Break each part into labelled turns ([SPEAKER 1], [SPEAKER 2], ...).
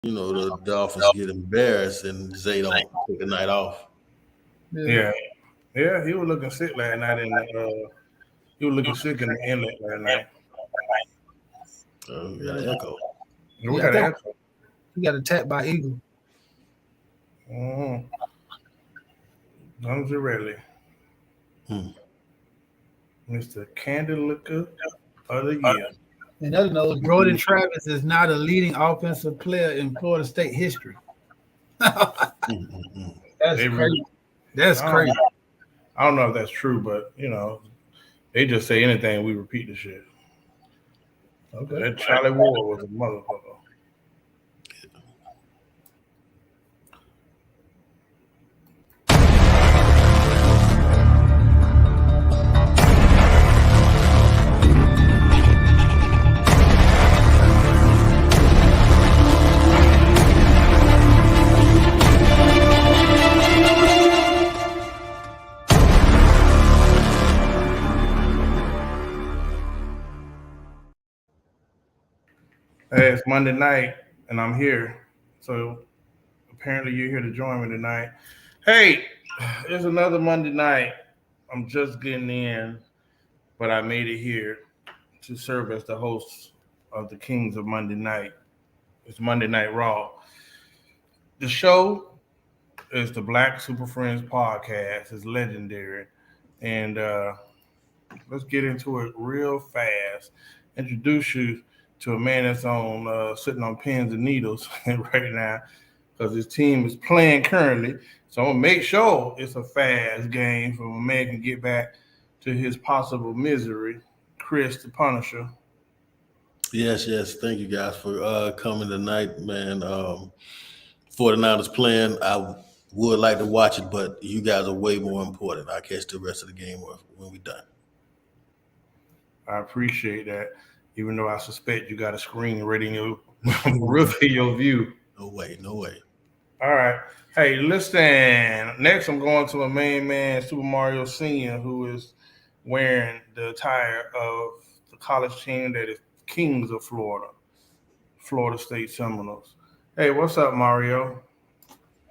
[SPEAKER 1] the Dolphins get embarrassed and Zay don't take a night off.
[SPEAKER 2] Yeah, yeah, he was looking sick last night he was looking sick in the inlet last night.
[SPEAKER 1] We got an echo.
[SPEAKER 2] We got an echo.
[SPEAKER 3] He got attacked by eagle.
[SPEAKER 2] Mm-hmm. Guns are ready. Mr. Candy Liquor of the Year.
[SPEAKER 3] And other knows Jordan Travis is not a leading offensive player in Florida State history. That's crazy. That's crazy.
[SPEAKER 2] I don't know if that's true, but they just say anything, we repeat the shit. Okay. That Charlie Ward was a motherfucker. Hey, it's Monday night, and I'm here. So apparently you're here to join me tonight. Hey, it's another Monday night. I'm just getting in, but I made it here to serve as the host of the Kings of Monday Night. It's Monday Night Raw. The show is the Black Super Friends podcast. It's legendary. And let's get into it real fast. Introduce you to a man that's on sitting on pins and needles right now because his team is playing currently. So I'm going to make sure it's a fast game so a man can get back to his possible misery. Chris the Punisher.
[SPEAKER 1] Yes. Thank you guys for coming tonight, man. 49ers playing. I would like to watch it, but you guys are way more important. I'll catch the rest of the game when we're done.
[SPEAKER 2] I appreciate that. Even though I suspect you got a screen ready in your your view.
[SPEAKER 1] No way.
[SPEAKER 2] All right. Hey, listen. Next, I'm going to my main man, Super Mario Sr., who is wearing the attire of the college team that is Kings of Florida, Florida State Seminoles. Hey, what's up, Mario?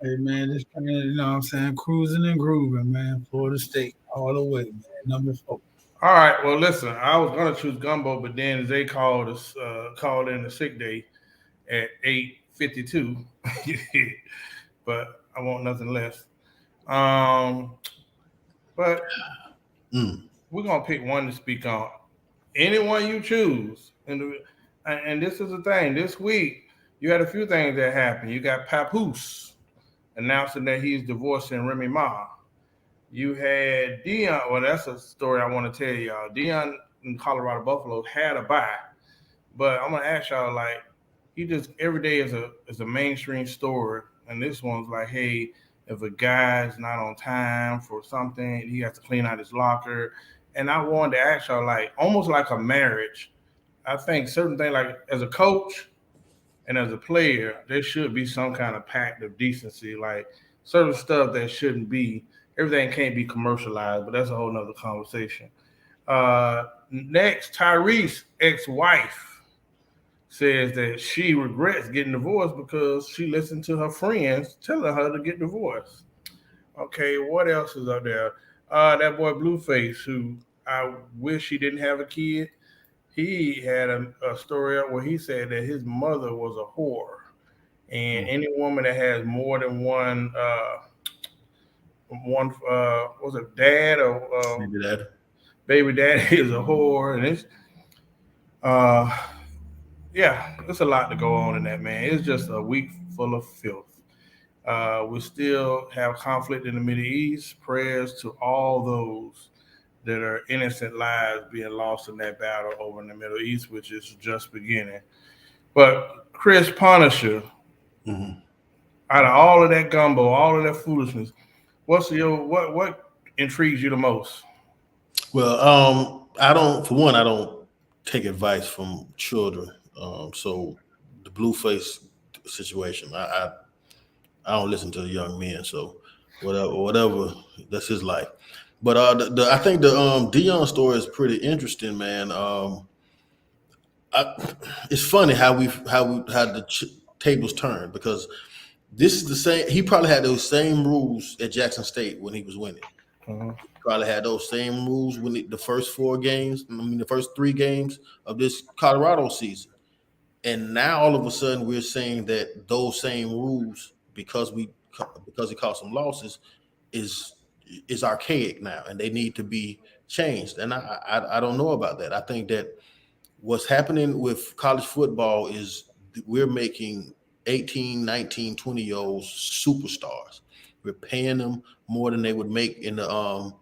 [SPEAKER 3] Hey, man, this kind of, you know what I'm saying, cruising and grooving, man. Florida State all the way, man. Number 4.
[SPEAKER 2] All right. Well, listen, I was gonna choose Gumbo, but then Zay called in a sick day at 8:52. But I want nothing less. But we're gonna pick one to speak on. Anyone you choose, and this is the thing. This week, you had a few things that happened. You got Papoose announcing that he's divorcing Remy Ma. You had Dion. Well, that's a story I want to tell y'all. Dion in Colorado Buffalo had a bye, but I'm gonna ask y'all he just every day is a mainstream story, and this one's like, hey, if a guy's not on time for something, he has to clean out his locker. And I wanted to ask y'all almost like a marriage. I think certain things as a coach and as a player, there should be some kind of pact of decency, certain stuff that shouldn't be. Everything can't be commercialized, but that's a whole nother conversation. Next, Tyrese's ex-wife says that she regrets getting divorced because she listened to her friends telling her to get divorced. Okay, what else is up there? That boy Blueface, who I wish he didn't have a kid. He had a story up where he said that his mother was a whore. And any woman that has more than one was it dad or baby dad is a whore, and it's it's a lot to go on in that, man. It's just a week full of filth. We still have conflict in the Middle East. Prayers to all those that are innocent lives being lost in that battle over in the Middle East, which is just beginning. But Chris Punisher, out of all of that gumbo, all of that foolishness, what intrigues you the most?
[SPEAKER 1] Well, I don't take advice from children. So the Blueface situation, I don't listen to the young men. So whatever, that's his life. But I think the Dion story is pretty interesting, man. It's funny how the tables turned because this is the same. He probably had those same rules at Jackson State when he was winning. Probably had those same rules when the first 4 games. I mean, the first 3 games of this Colorado season. And now all of a sudden we're saying that those same rules, because it caused some losses, is archaic now, and they need to be changed. And I don't know about that. I think that what's happening with college football is we're making 18, 19, 20-year-olds superstars. We're paying them more than they would make in the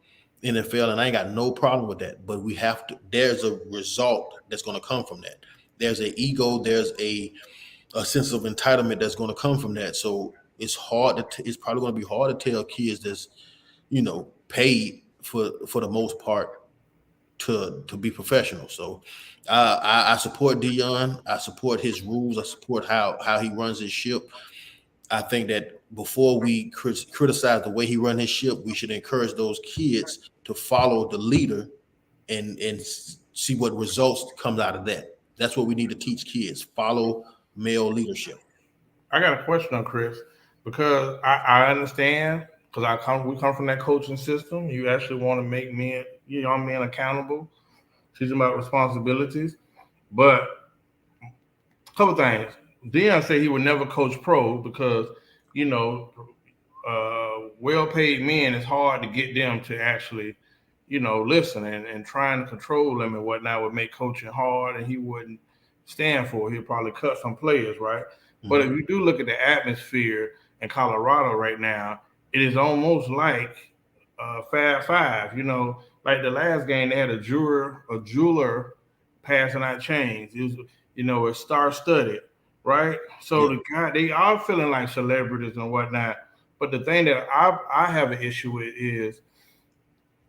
[SPEAKER 1] NFL, and I ain't got no problem with that. But we have to. There's a result that's going to come from that. There's an ego. There's a sense of entitlement that's going to come from that. So it's hard it's probably going to be hard to tell kids that's paid for the most part to be professional. So I support Deion. I support his rules. I support how he runs his ship. I think that before we criticize the way he runs his ship, we should encourage those kids to follow the leader and see what results comes out of that. That's what we need to teach kids: follow male leadership.
[SPEAKER 2] I got a question on Chris, because I understand, because we come from that coaching system. You actually want to make young men accountable, teach them about responsibilities. But a couple things. Deion said he would never coach pro because, well-paid men, it's hard to get them to actually, listen, and trying to control them and whatnot would make coaching hard, and he wouldn't stand for it. He'd probably cut some players, right? Mm-hmm. But if you do look at the atmosphere in Colorado right now, it is almost like Fab Five. Like the last game, they had a jeweler passing out chains. It was, it's star-studded, right? So they are feeling like celebrities and whatnot. But the thing that I have an issue with is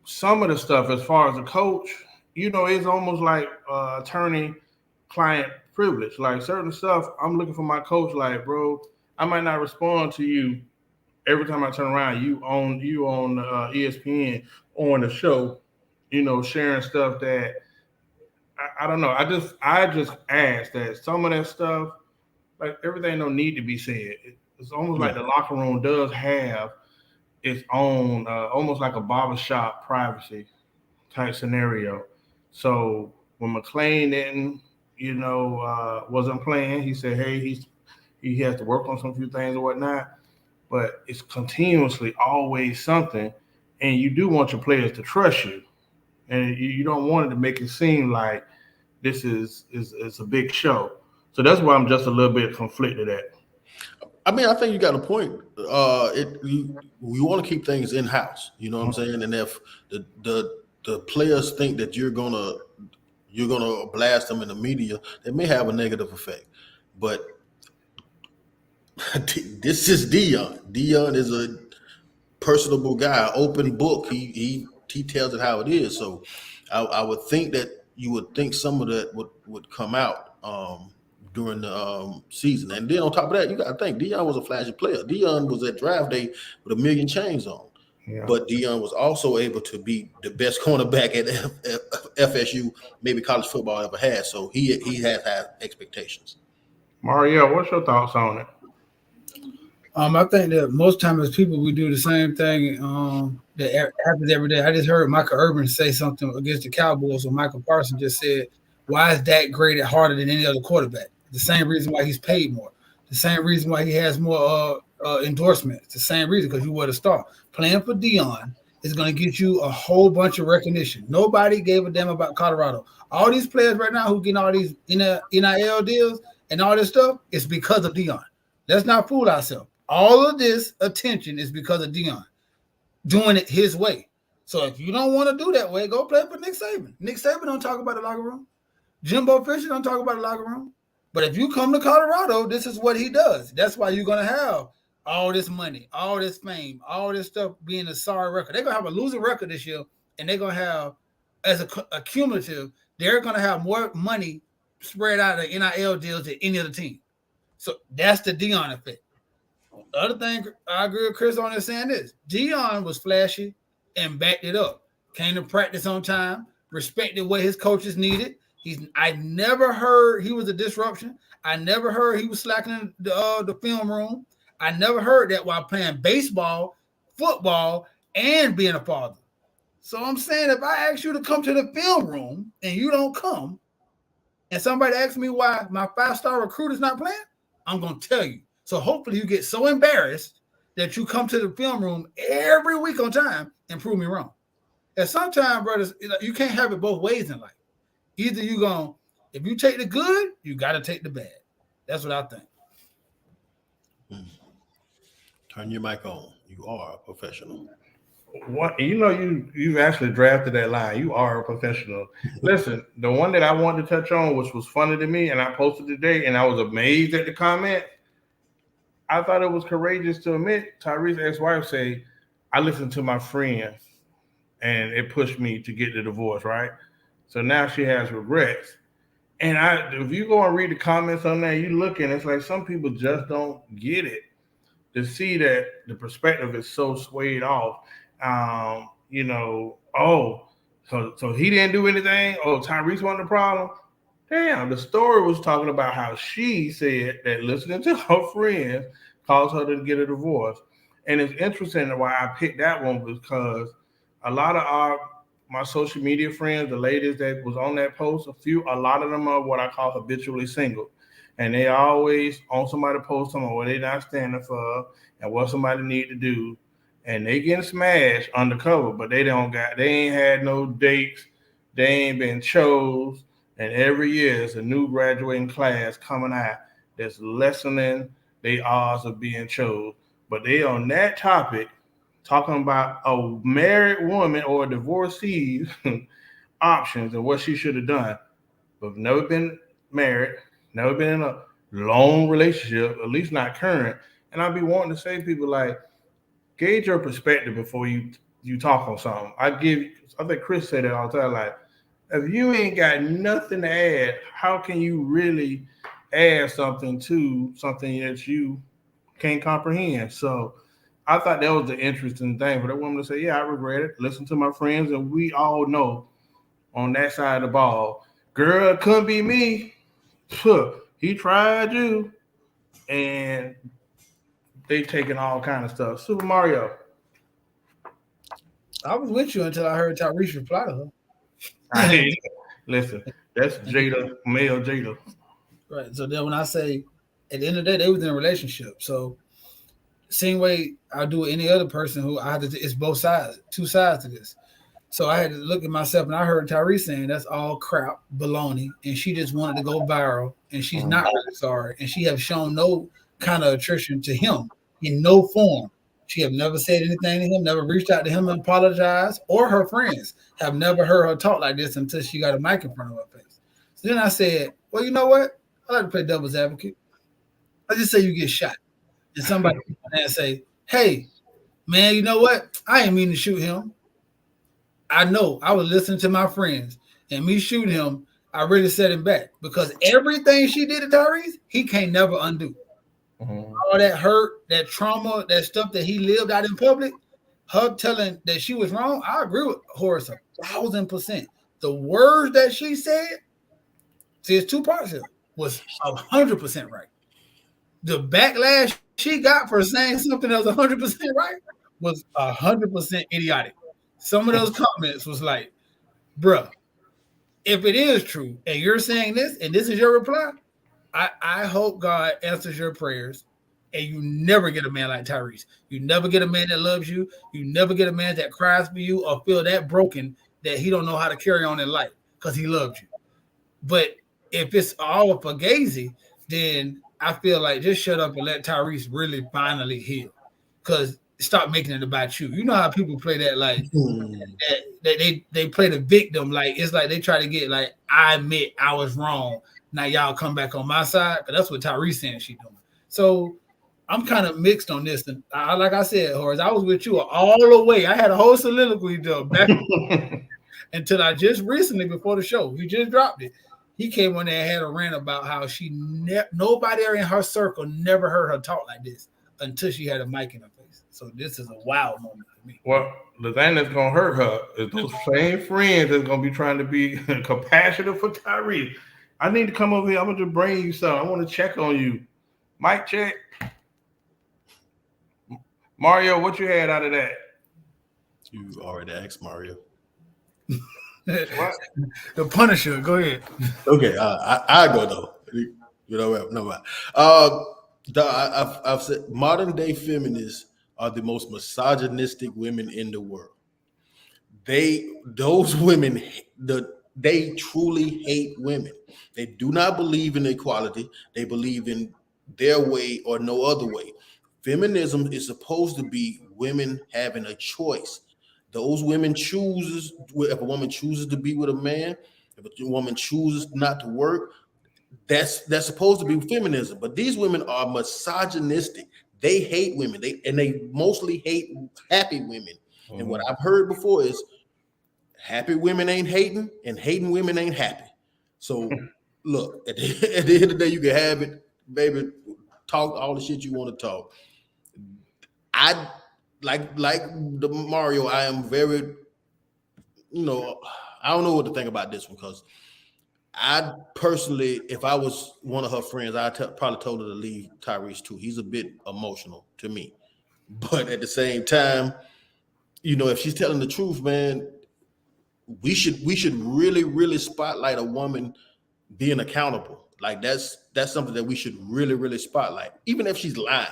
[SPEAKER 2] some of the stuff as far as a coach, it's almost like attorney-client privilege. Like certain stuff, I'm looking for my coach. Like, bro, I might not respond to you every time I turn around. You on ESPN on the show, sharing stuff that I don't know. I just ask that some of that stuff, like everything, don't need to be said. It's almost like the locker room does have its own, almost like a barbershop privacy type scenario. So when McClain didn't, wasn't playing, he said, hey, he has to work on some few things or whatnot. But it's continuously always something, and you do want your players to trust you, and you don't want it to make it seem like this is a big show. So that's why I'm just a little bit conflicted at.
[SPEAKER 1] I mean, I think you got a point. We want to keep things in house. You know what I'm saying? And if the players think that you're gonna blast them in the media, it may have a negative effect. But this is Deion. Deion is a personable guy, open book. He tells it how it is. So I would think that you would think some of that would come out during the season. And then on top of that, you got to think Deion was a flashy player. Deion was at draft day with 1 million chains on. Yeah. But Deion was also able to be the best cornerback at FSU, maybe college football ever had. So he has had expectations.
[SPEAKER 2] Mario, what's your thoughts on it?
[SPEAKER 3] I think that most times as people, we do the same thing that happens every day. I just heard Michael Irvin say something against the Cowboys, or Michael Parsons just said, why is Dak graded harder than any other quarterback? The same reason why he's paid more. The same reason why he has more endorsements. The same reason, because you were the star. Playing for Deion is going to get you a whole bunch of recognition. Nobody gave a damn about Colorado. All these players right now who getting all these NIL deals and all this stuff, it's because of Deion. Let's not fool ourselves. All of this attention is because of Deion doing it his way. So if you don't want to do that way, go play for Nick Saban. Nick Saban don't talk about the locker room. Jimbo Fisher don't talk about the locker room. But if you come to Colorado, this is what he does. That's why you're going to have all this money, all this fame, all this stuff being a sorry record. They're going to have a losing record this year, and they're going to have, as a cumulative, they're going to have more money spread out of NIL deals than any other team. So that's the Deion effect. The other thing I agree with Chris on is saying this. Deion was flashy and backed it up. Came to practice on time, respected what his coaches needed, I never heard he was a disruption. I never heard he was slacking in the film room. I never heard that while playing baseball, football, and being a father. So I'm saying if I ask you to come to the film room and you don't come, and somebody asks me why my 5-star recruit is not playing, I'm going to tell you. So hopefully you get so embarrassed that you come to the film room every week on time and prove me wrong. And sometimes, brothers, you can't have it both ways in life. Either you going, if you take the good, you got to take the bad. That's what I think.
[SPEAKER 1] Turn your mic on. You are a professional.
[SPEAKER 2] What you've actually drafted that line. You are a professional. Listen, the one that I wanted to touch on, which was funny to me, and I posted today, and I was amazed at the comment. I thought it was courageous to admit Tyrese's ex-wife say, I listened to my friends and it pushed me to get the divorce, right? So now she has regrets. And if you go and read the comments on that, you look and it's like some people just don't get it. To see that the perspective is so swayed off. So he didn't do anything. Oh, Tyrese wasn't the problem. Damn, the story was talking about how she said that listening to her friends caused her to get a divorce. And it's interesting why I picked that one because a lot of my social media friends, the ladies that was on that post, a lot of them are what I call habitually single. And they always on somebody post something what they're not standing for and what somebody need to do. And they getting smashed undercover, but they ain't had no dates. They ain't been chose. And every year is a new graduating class coming out that's lessening their odds of being chose. But they on that topic talking about a married woman or a divorcee's options and what she should have done. But never been married, never been in a long relationship, at least not current. And I'd be wanting to say to people like, gauge your perspective before you talk on something. I think Chris said it all the time, like, if you ain't got nothing to add, how can you really add something to something that you can't comprehend? So I thought that was the interesting thing for that woman to say, yeah, I regret it. Listen to my friends, and we all know on that side of the ball, girl, it couldn't be me. He tried you, and they taking all kind of stuff. Super Mario.
[SPEAKER 3] I was with you until I heard Tyrese reply to her.
[SPEAKER 2] Listen, that's Jada, male Jada.
[SPEAKER 3] Right. So then when I say at the end of the day, they was in a relationship. So same way I do with any other person who I had to, it's both sides, two sides to this. So I had to look at myself and I heard Tyrese saying that's all crap, baloney, and she just wanted to go viral and she's not really sorry. And she have shown no kind of attrition to him in no form. She have never said anything to him, never reached out to him and apologized, or her friends have never heard her talk like this until she got a mic in front of her face. So then I said, well, you know what? I like to play devil's advocate. I just say you get shot. And somebody and say, hey, man, you know what? I ain't mean to shoot him. I know I was listening to my friends and me shooting him, I really set him back because everything she did to Tyrese, he can't never undo. All that hurt, that trauma, that stuff that he lived out in public, her telling that she was wrong, I agree with Horace 1,000%. The words that she said, see, it's two parts here, was 100% right. The backlash she got for saying something that was 100% right was 100% idiotic. Some of those comments was like, bruh, if it is true and you're saying this and this is your reply, I hope God answers your prayers and you never get a man like Tyrese. You never get a man that loves you. You never get a man that cries for you or feel that broken that he don't know how to carry on in life because he loves you. But if it's all for Fugazi, then I feel like just shut up and let Tyrese really finally heal. Because stop making it about you. You know how people play that like that they play the victim, like it's like they try to get like, I admit I was wrong. Now y'all come back on my side. But that's what Tyrese saying she doing. So I'm kind of mixed on this. And like I said, Horace, I was with you all the way. I had a whole soliloquy back until I just recently before the show, he just dropped it. He came on there and had a rant about how nobody in her circle never heard her talk like this until she had a mic in her face. place. So this is a wow moment for me.
[SPEAKER 2] Well, the thing that's gonna hurt her is those same friends that's gonna be trying to be compassionate for Tyrese. I need to come over here. I'm gonna just bring you something. I want to check on you. Mic check. Mario, what you had out of that?
[SPEAKER 1] You already asked Mario.
[SPEAKER 2] What?
[SPEAKER 3] The Punisher. Go ahead.
[SPEAKER 1] Okay, I go though. You know what? No matter. I've said modern day feminists are the most misogynistic women in the world. Those women, they truly hate women. They do not believe in equality. They believe in their way or no other way. Feminism is supposed to be women having a choice. Those women chooses, if a woman chooses to be with a man, if a woman chooses not to work, that's supposed to be feminism. But these women are misogynistic. They hate women. They mostly hate happy women. And what I've heard before is happy women ain't hating, and hating women ain't happy. So look, at the end of the day, you can have it, baby. Talk all the shit you want to talk. I like the Mario. I am very, I don't know what to think about this one, because I personally, if I was one of her friends, I'd probably told her to leave Tyrese too. He's a bit emotional to me, but at the same time, if she's telling the truth, man, we should really spotlight a woman being accountable. Like that's something that we should really spotlight, even if she's lying.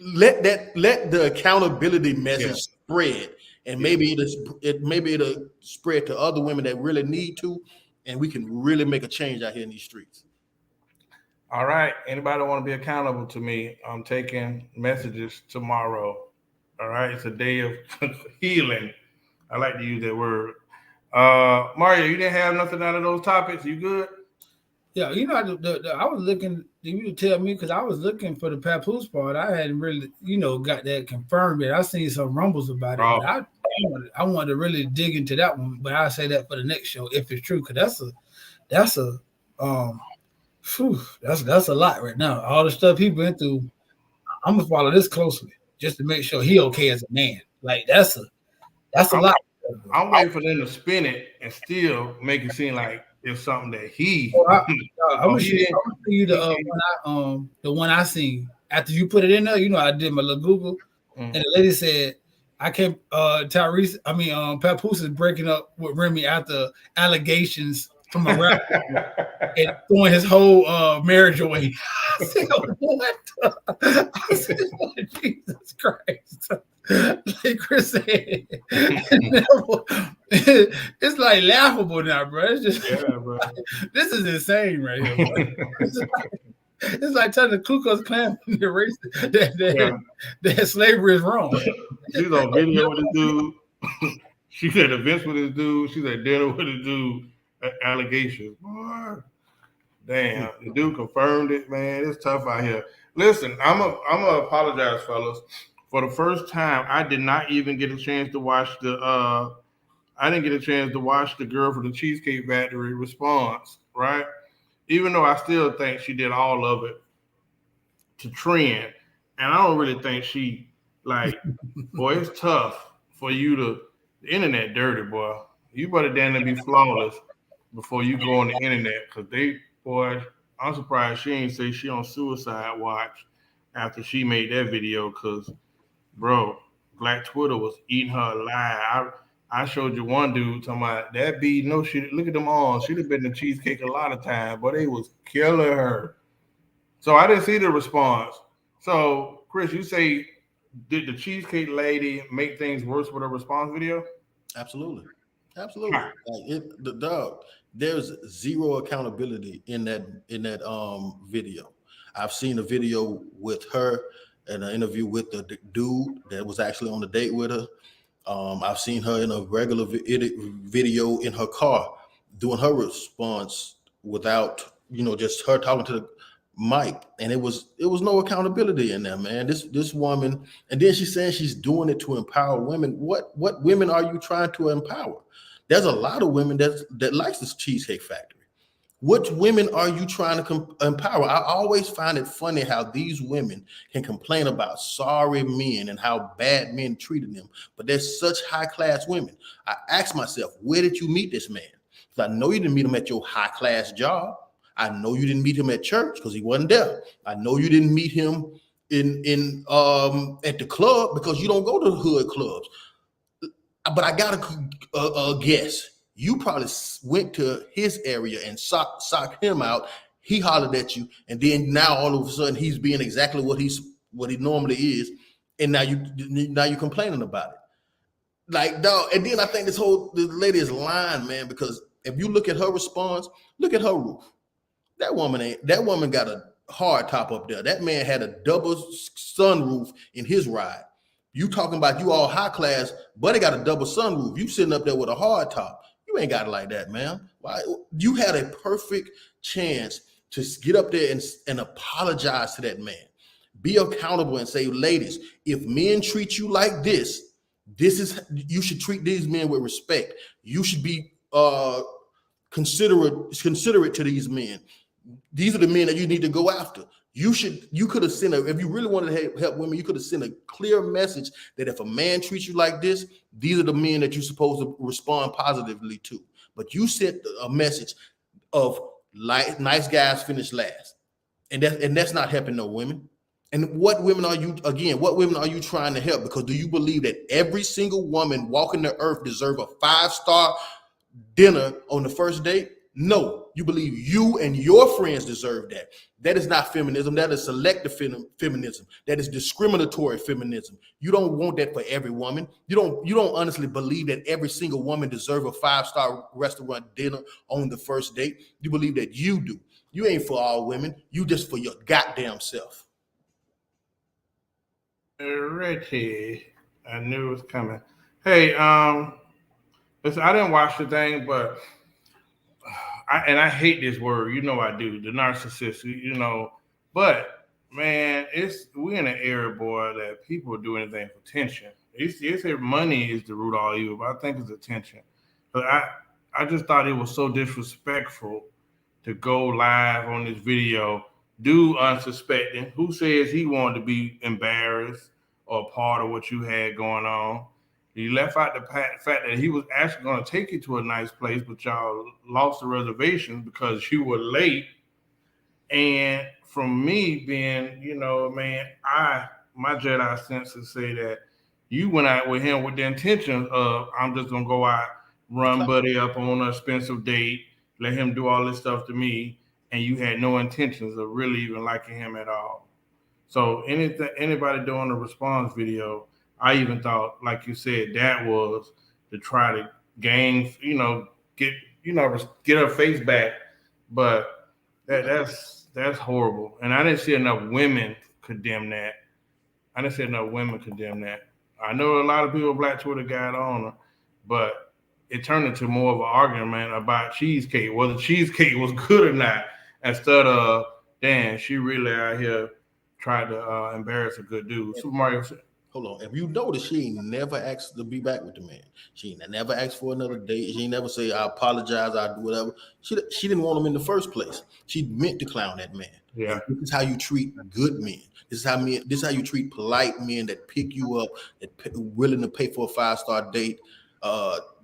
[SPEAKER 1] Let the accountability message spread, and maybe it'll spread to other women that really need to, and we can really make a change out here in these streets.
[SPEAKER 2] All right. Anybody want to be accountable to me? I'm taking messages tomorrow. All right. It's a day of healing. I like to use that word. Mario, you didn't have nothing out of those topics. You good?
[SPEAKER 3] Yeah, I was looking. You tell me, because I was looking for the Papoose part. I hadn't really, got that confirmed yet. I seen some rumbles about it. But I wanted to really dig into that one. But I'll say that for the next show if it's true, because that's a lot right now. All the stuff he went through. I'm gonna follow this closely just to make sure he okay as a man. Like that's a lot.
[SPEAKER 2] I'm waiting for them to spin it and still make it seem like it's something that he.
[SPEAKER 3] I'm gonna show you the one I seen after you put it in there. I did my little Google, and the lady said, "I can't." Papoose is breaking up with Remy after allegations from a rapper and throwing his whole marriage away. I said, "What?" I said, "Jesus Christ." Like Chris said, it's like laughable now, bro. It's just,
[SPEAKER 2] bro.
[SPEAKER 3] This is insane right here, bro. It's like telling the Ku Klux Klan that slavery is wrong.
[SPEAKER 2] She's on video with this dude. She's at events with this dude. She's at dinner with this dude. Allegations. Boy. Damn, the dude confirmed it, man. It's tough out here. Listen, I'm gonna apologize, fellas. For the first time, I did not even get a chance to watch the girl from the Cheesecake Factory response, right? Even though I still think she did all of it to trend. And I don't really think she, boy, it's tough for you the internet dirty, boy. You better damn near be flawless before you go on the internet, because I'm surprised she ain't say she on suicide watch after she made that video, because bro, Black Twitter was eating her alive. I showed you one dude talking about that beat. No shit. Look at them all. She'd have been in Cheesecake a lot of times, but they was killing her. So I didn't see the response. So Chris, you say, did the Cheesecake lady make things worse with her response video?
[SPEAKER 1] Absolutely. There's zero accountability in that video. I've seen a video with her and an interview with the dude that was actually on the date with her. I've seen her in a regular video in her car doing her response without, just her talking to the mic, and it was no accountability in there, man. This woman, and then she's saying she's doing it to empower women. What women are you trying to empower? There's a lot of women that likes this Cheesecake Factory. Which women are you trying to empower? I always find it funny how these women can complain about sorry men and how bad men treated them, but they're such high class women. I ask myself, where did you meet this man? Because I know you didn't meet him at your high class job. I know you didn't meet him at church because he wasn't there. I know you didn't meet him in at the club because you don't go to the hood clubs. But I got to guess. You probably went to his area and socked him out. He hollered at you, and then now all of a sudden he's being exactly what he normally is, and now you complaining about it. Like, dog. And then I think this lady is lying, man, because if you look at her response, look at her roof. That woman got a hard top up there. That man had a double sunroof in his ride. You talking about you all high class, but he got a double sunroof. You sitting up there with a hard top. You ain't got it like that, man. Why? You had a perfect chance to get up there and apologize to that man. Be accountable and say, ladies, if men treat you like this is you should treat these men with respect. You should be considerate to these men. These are the men that you need to go after. You could have sent if you really wanted to help women, you could have sent a clear message that if a man treats you like this, these are the men that you're supposed to respond positively to. But you sent a message of nice guys finish last. And that's not helping no women. And what women are you trying to help? Because do you believe that every single woman walking the earth deserves a 5-star dinner on the first date? No, you believe you and your friends deserve that. That is not feminism. That is selective feminism. That is discriminatory feminism. You don't want that for every woman. You don't honestly believe that every single woman deserves a 5-star restaurant dinner on the first date. You believe that you do. You ain't for all women. You just for your goddamn self.
[SPEAKER 2] Ricky, I knew it was coming. Hey, listen, I didn't watch the thing, but I hate this word, I do, the narcissist, but man, we in an era, boy, that people do anything for attention. It's money is the root of all evil, but I think it's attention. But I just thought it was so disrespectful to go live on this video, do unsuspecting, who says he wanted to be embarrassed or part of what you had going on. He left out the fact that he was actually going to take you to a nice place, but y'all lost the reservation because you were late. And from me being, my Jedi senses say that you went out with him with the intention of, I'm just going to go out, run buddy up on an expensive date, let him do all this stuff to me, and you had no intentions of really even liking him at all. So anybody doing a response video, I even thought, like you said, that was to try to gain, get her face back. But that's horrible. And I didn't see enough women condemn that. I know a lot of people, Black Twitter got on her, but it turned into more of an argument about cheesecake, whether cheesecake was good or not, instead of, damn, she really out here tried to embarrass a good dude. Super Mario said,
[SPEAKER 1] hold on. If you notice, she ain't never asked to be back with the man. She ain't never asked for another date. She ain't never say, I apologize, I do whatever. She didn't want him in the first place. She meant to clown that man.
[SPEAKER 2] Yeah.
[SPEAKER 1] And this is how you treat good men. This is how you treat polite men that pick you up, that willing to pay for a 5-star date.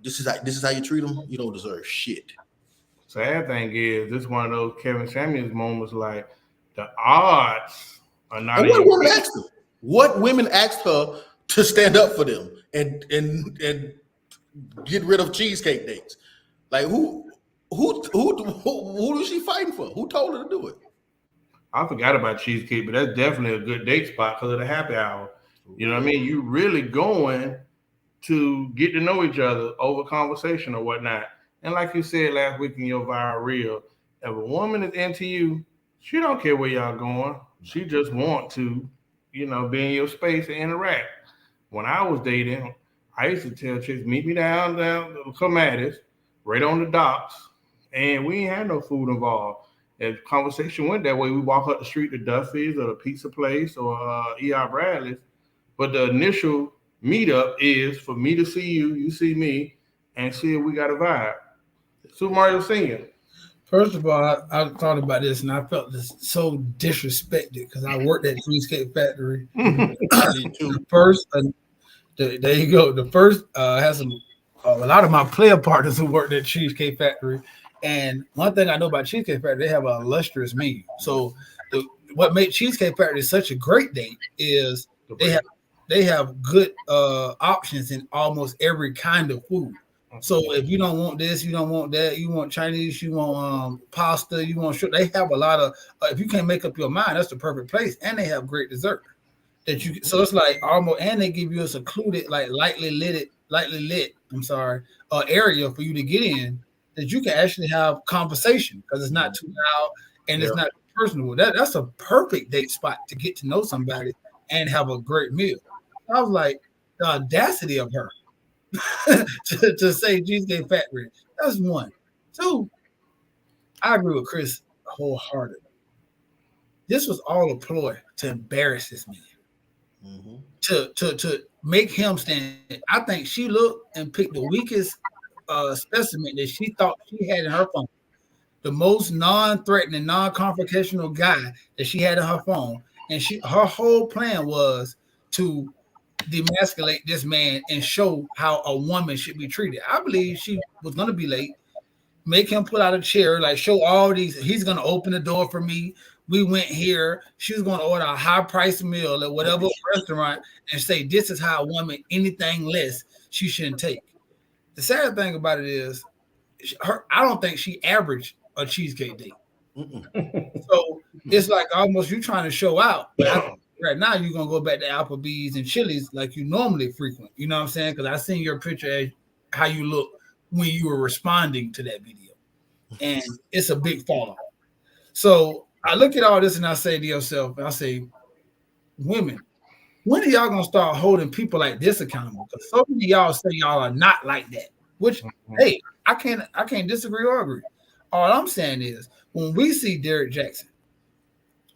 [SPEAKER 1] This is how you treat them. You don't deserve shit.
[SPEAKER 2] Sad thing is, this is one of those Kevin Samuels moments. Like the odds are not.
[SPEAKER 1] And what women asked her? What women asked her to stand up for them and get rid of cheesecake dates? Like who is she fighting for? Who told her to do it?
[SPEAKER 2] I forgot about cheesecake, but that's definitely a good date spot because of the happy hour. You know what I mean? You really going to get to know each other over conversation or whatnot. And like you said last week in your viral reel, if a woman is into you, she don't care where y'all going. She just want to, be in your space and interact. When I was dating, I used to tell chicks, meet me down Clematis, right on the docks, and we ain't had no food involved. If conversation went that way, we walk up the street to Duffy's or the pizza place or E.R. Bradley's. But the initial meetup is for me to see you, you see me, and see if we got a vibe. Super Mario Senior.
[SPEAKER 3] First of all, I thought about this and I felt this so disrespected because I worked at Cheesecake Factory.
[SPEAKER 1] Me too.
[SPEAKER 3] There you go. The first has a lot of my player partners who worked at Cheesecake Factory. And one thing I know about Cheesecake Factory, they have an illustrious menu. So what made Cheesecake Factory such a great date is they have good options in almost every kind of food. So if you don't want this, you don't want that, you want Chinese, you want pasta, you want shrimp. They have a lot of. If you can't make up your mind, that's the perfect place, and they have great dessert that you. So it's like almost, and they give you a secluded, like lightly lit. I'm sorry, area for you to get in that you can actually have conversation because it's not too loud and it's not personal. That's a perfect date spot to get to know somebody and have a great meal. I was like, the audacity of her to say Cheesecake Factory. That's one. Two, I agree with Chris wholeheartedly. This was all a ploy to embarrass this man. Mm-hmm. To make him stand. I think she looked and picked the weakest specimen that she thought she had in her phone. The most non-threatening, non-confrontational guy that she had in her phone. And her whole plan was to demasculate this man and show how a woman should be treated. I believe she was going to be late, make him pull out a chair, like show all these. He's going to open the door for me. We went here. She was going to order a high-priced meal at whatever restaurant and say, this is how a woman, anything less, she shouldn't take. The sad thing about it is, I don't think she averaged a cheesecake date. So it's like almost you trying to show out. But right now, you're going to go back to Applebee's and Chili's like you normally frequent. You know what I'm saying? Because I seen your picture as how you look when you were responding to that video. And it's a big fall off. So I look at all this and I say to yourself, I say, women, when are y'all going to start holding people like this accountable? Because so many of y'all say y'all are not like that. Which, hey, I can't disagree or agree. All I'm saying is when we see Derek Jackson,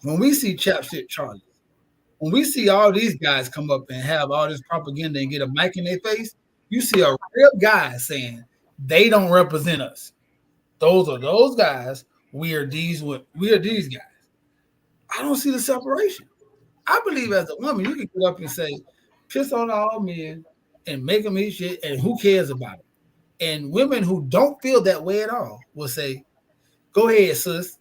[SPEAKER 3] when we see Chapstick Charlie, when we see all these guys come up and have all this propaganda and get a mic in their face, you see a real guy saying they don't represent us. Those are those guys. We are these guys. I don't see the separation. I believe as a woman, you can get up and say, piss on all men and make them eat shit, and who cares about it? And women who don't feel that way at all will say, go ahead, sis.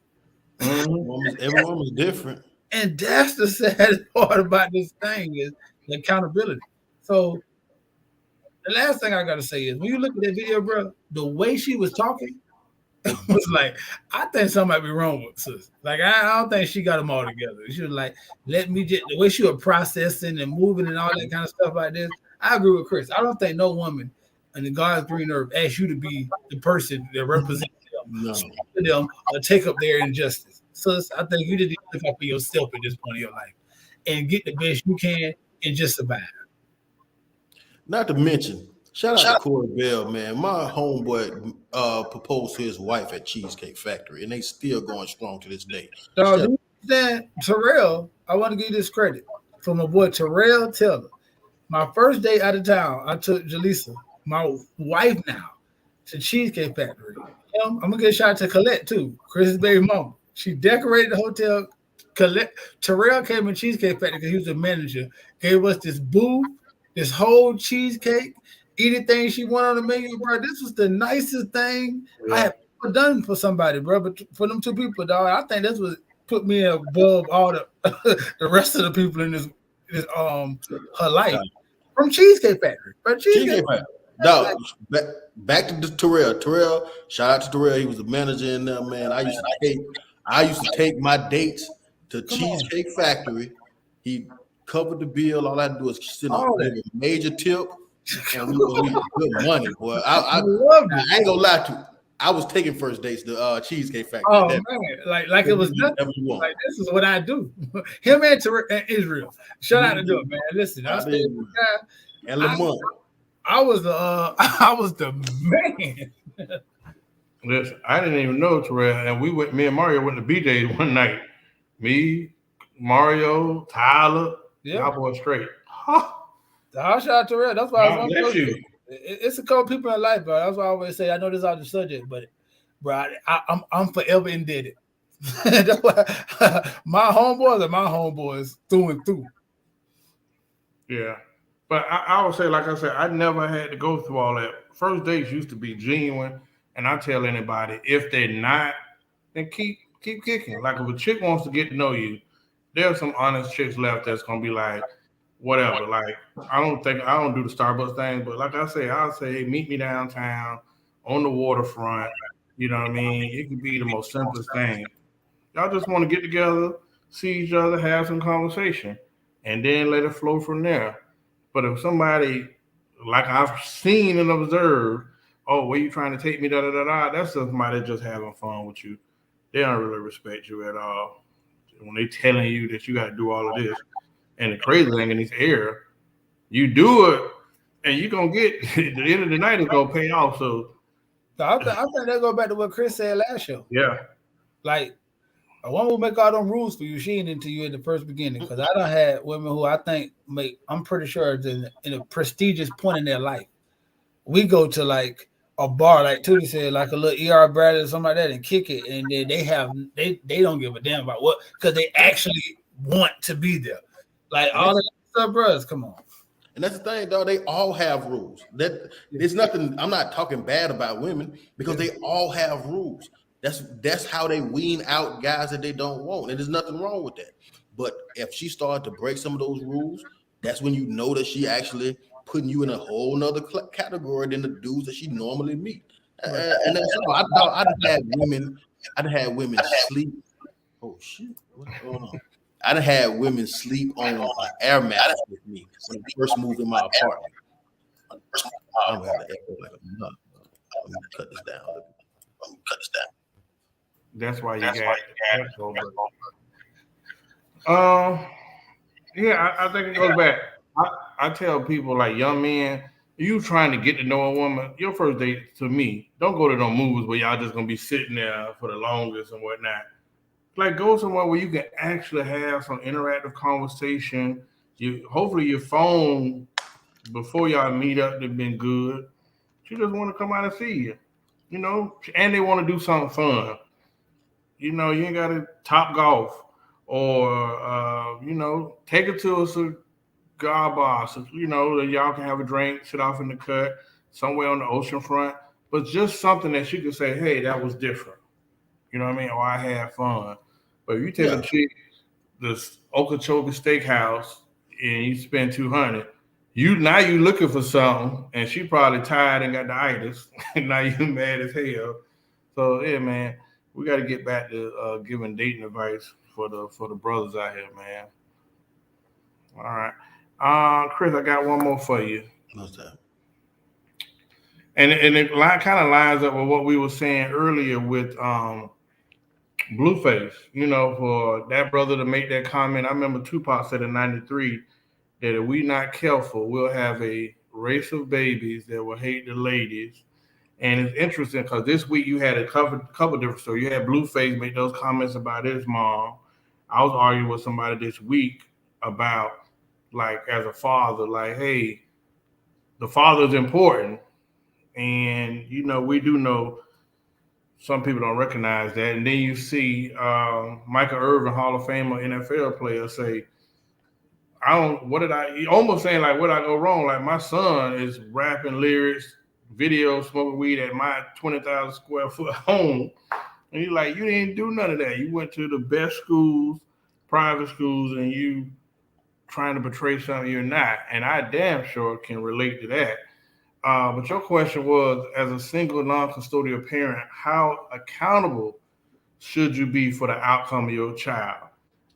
[SPEAKER 1] Every woman's different.
[SPEAKER 3] And that's the saddest part about this thing is the accountability. So the last thing I got to say is when you look at that video, bro, the way she was talking was like, I think something might be wrong with sis. Like, I don't think she got them all together. She was like, let me just, the way she was processing and moving and all that kind of stuff like this. I agree with Chris. I don't think no woman in the God's green earth asked you to be the person that represents them or take up their injustice. Sis, I think you just need to look out for yourself at this point in your life and get the best you can and just survive.
[SPEAKER 1] Not to mention, shout out to Corey Bell, man. My homeboy proposed to his wife at Cheesecake Factory, and they still going strong to this day.
[SPEAKER 3] So, Terrell, I want to give you this credit from my boy Terrell Taylor. My first day out of town, I took Jaleesa, my wife now, to Cheesecake Factory. I'm going to get a shout out to Colette, too, Chris's baby mama. She decorated the hotel. Terrell came in Cheesecake Factory because he was the manager. Gave us this booth, this whole cheesecake, anything she wanted on the menu, bro. This was the nicest thing I have ever done for somebody, bro. But for them two people, dog, I think that's what put me above all the rest of the people in this her life from Cheesecake Factory. But Cheesecake Factory.
[SPEAKER 1] Dog, back to Terrell. Terrell, shout out to Terrell. He was the manager in there, man. I used to take my dates to Cheesecake Factory. He covered the bill. All I had to do was send a major tip, and we good money, boy. I ain't gonna lie to you. I was taking first dates to Cheesecake Factory.
[SPEAKER 3] Oh man, like it was nothing. Like this is what I do. Him and Israel. Shout out to them, man. Listen, I stayed with guy.
[SPEAKER 1] And Lamont.
[SPEAKER 3] I was the man.
[SPEAKER 2] Listen, I didn't even know Terrell, and me and Mario went to BJ's one night. Me, Mario, Tyler, y'all boys straight.
[SPEAKER 3] I'll shout out Terrell. That's why it's a couple people in life, bro. That's why I always say I know this is off the subject, but bro. I'm forever indebted. That's why my homeboys are my homeboys through and through.
[SPEAKER 2] Yeah. But I would say, like I said, I never had to go through all that. First dates used to be genuine, and I tell anybody if they're not, then keep kicking. Like if a chick wants to get to know you, there's some honest chicks left that's gonna be like, whatever. Like I don't do the Starbucks thing, but like I say, I'll say, hey, meet me downtown on the waterfront. You know what I mean? It could be the most simplest thing. Y'all just want to get together, see each other, have some conversation, and then let it flow from there. But if somebody, like I've seen and observed, oh, where you trying to take me, da da da da, that's somebody just having fun with you. They don't really respect you at all. When they telling you that you got to do all of this, and the crazy thing in this era, you do it, and you're gonna get at the end of the night, it's gonna pay off. So,
[SPEAKER 3] I think that go back to what Chris said last show.
[SPEAKER 2] yeah,
[SPEAKER 3] Like a woman will make all them rules for you. She ain't into you at the first beginning. Because I done had women who I think I'm pretty sure in a prestigious point in their life. We go to like a bar, like Tootie said, like a little ER Bradley or something like that, and kick it. And then they don't give a damn about what, because they actually want to be there. Like all that stuff, brothers, come on.
[SPEAKER 1] And that's the thing, dog. They all have rules. That there's nothing. I'm not talking bad about women because they all have rules. That's how they wean out guys that they don't want, and there's nothing wrong with that. But if she started to break some of those rules, that's when you know that she actually putting you in a whole nother category than the dudes that she normally meet. And that's all. I'd had women sleep. Oh shit, what's going on? I done had women sleep on an air mattress with me when I first moved in my apartment. I'm gonna have to echo like a nut. Let me cut this down.
[SPEAKER 2] that's why you got. Yeah, I think it goes back. I tell people like young men, you trying to get to know a woman, your first date to me, don't go to no movies where y'all just gonna be sitting there for the longest and whatnot. Like go somewhere where you can actually have some interactive conversation. You hopefully your phone before y'all meet up they've been good. She just want to come out and see you, you know, and they want to do something fun. You know, you ain't got to top golf or you know, take her to a cigar bar, so, you know, that y'all can have a drink, sit off in the cut somewhere on the ocean front, but just something that she could say, hey, that was different. You know what I mean? Or I had fun. But if you take a chick this Okeechobee Steakhouse and you spend 200, you looking for something, and she probably tired and got the itis, and now you mad as hell. So yeah, man, we got to get back to giving dating advice for the brothers out here, man. All right, Chris, I got one more for you.
[SPEAKER 1] What's that?
[SPEAKER 2] And it kind of lines up with what we were saying earlier with Blueface, you know, for that brother to make that comment. I remember Tupac said in '93 that if we not careful, we'll have a race of babies that will hate the ladies. And it's interesting because this week you had a couple different stories. You had Blueface make those comments about his mom. I was arguing with somebody this week about, like, as a father, like, hey, the father's important. And, you know, we do know some people don't recognize that. And then you see Michael Irvin, Hall of Famer, NFL player, say, he almost saying, like, what I go wrong? Like, my son is rapping lyrics, video, smoking weed at my 20,000 square foot home. And he's like, you didn't do none of that. You went to the best schools, private schools, and you trying to portray something you're not. And I damn sure can relate to that. But your question was, as a single non-custodial parent, how accountable should you be for the outcome of your child?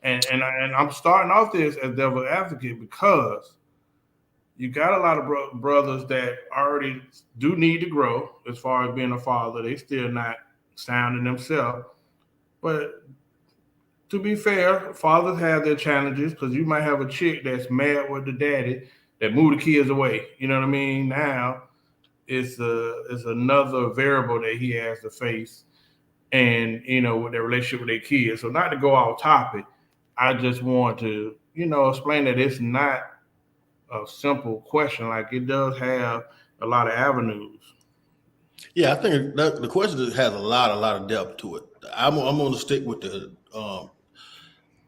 [SPEAKER 2] And I'm starting off this as devil's advocate because you got a lot of brothers that already do need to grow as far as being a father. They still not sound in themselves. But to be fair, fathers have their challenges because you might have a chick that's mad with the daddy that moved the kids away. You know what I mean? Now it's another variable that he has to face, and you know, with their relationship with their kids. So not to go off topic, I just want to, you know, explain that it's not a simple question. Like it does have a lot of avenues.
[SPEAKER 1] Yeah, I think the question has a lot of depth to it. I'm going to stick with the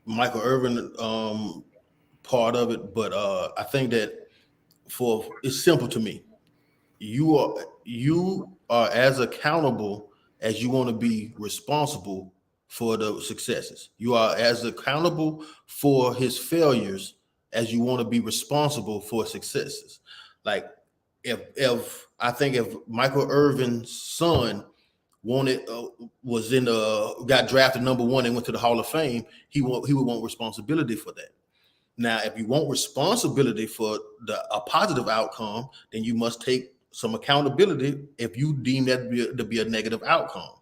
[SPEAKER 1] Michael Irvin part of it, but I think that it's simple to me. You are as accountable as you want to be responsible for the successes. You are as accountable for his failures as you want to be responsible for successes. Like if I think if Michael Irvin's son wanted was in got drafted number one and went to the Hall of Fame, he would want responsibility for that. Now, if you want responsibility for a positive outcome, then you must take some accountability if you deem that to be a negative outcome.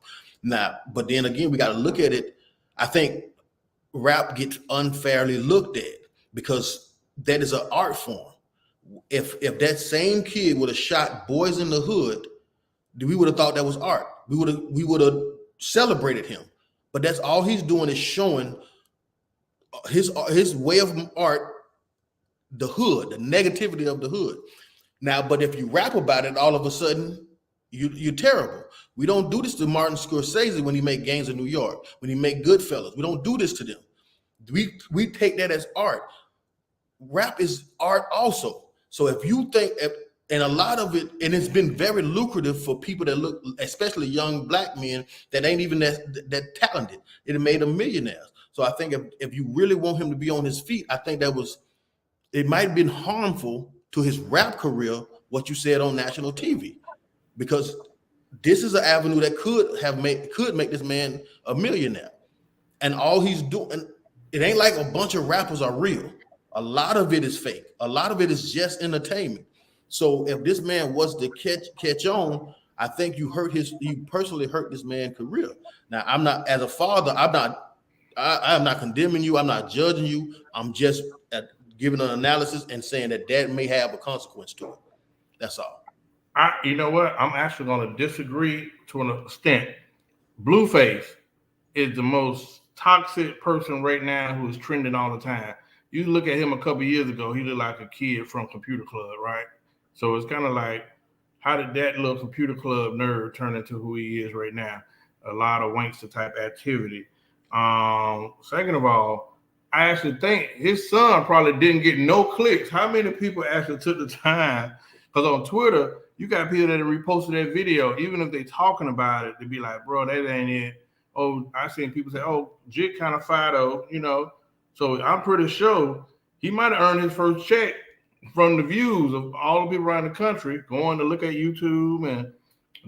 [SPEAKER 1] Now, but then again, we got to look at it. I think rap gets unfairly looked at because that is an art form. If that same kid would have shot Boys in the Hood, we would have thought that was art. We would have celebrated him. But that's all he's doing is showing his way of art, the hood, the negativity of the hood. Now, but if you rap about it, all of a sudden you're terrible. We don't do this to Martin Scorsese when he make Gangs of New York, when he make Goodfellas. We don't do this to them. We take that as art. Rap is art also. So if you think, and a lot of it, and it's been very lucrative for people that look, especially young black men that ain't even that talented. It made them millionaires. So I think if you really want him to be on his feet, I think it might have been harmful to his rap career, what you said on national TV, because this is an avenue that could make this man a millionaire. And all he's doing, it ain't like a bunch of rappers are real. A lot of it is fake. A lot of it is just entertainment. So if this man was to catch on, I think you personally hurt this man's career. Now, I'm not, as a father, I am not condemning you. I'm not judging you. I'm just giving an analysis and saying that may have a consequence to it. That's all.
[SPEAKER 2] You know what? I'm actually going to disagree to an extent. Blueface is the most toxic person right now who is trending all the time. You look at him a couple years ago, he looked like a kid from Computer Club, right? So it's kind of like, how did that little Computer Club nerd turn into who he is right now? A lot of wankster type activity. Second of all, I actually think his son probably didn't get no clicks. How many people actually took the time? Because on Twitter, you got people that reposted that video, even if they talking about it, they be like, bro, that ain't it. Oh, I seen people say, oh, Jit kind of Fido, So I'm pretty sure he might have earned his first check from the views of all the people around the country going to look at YouTube and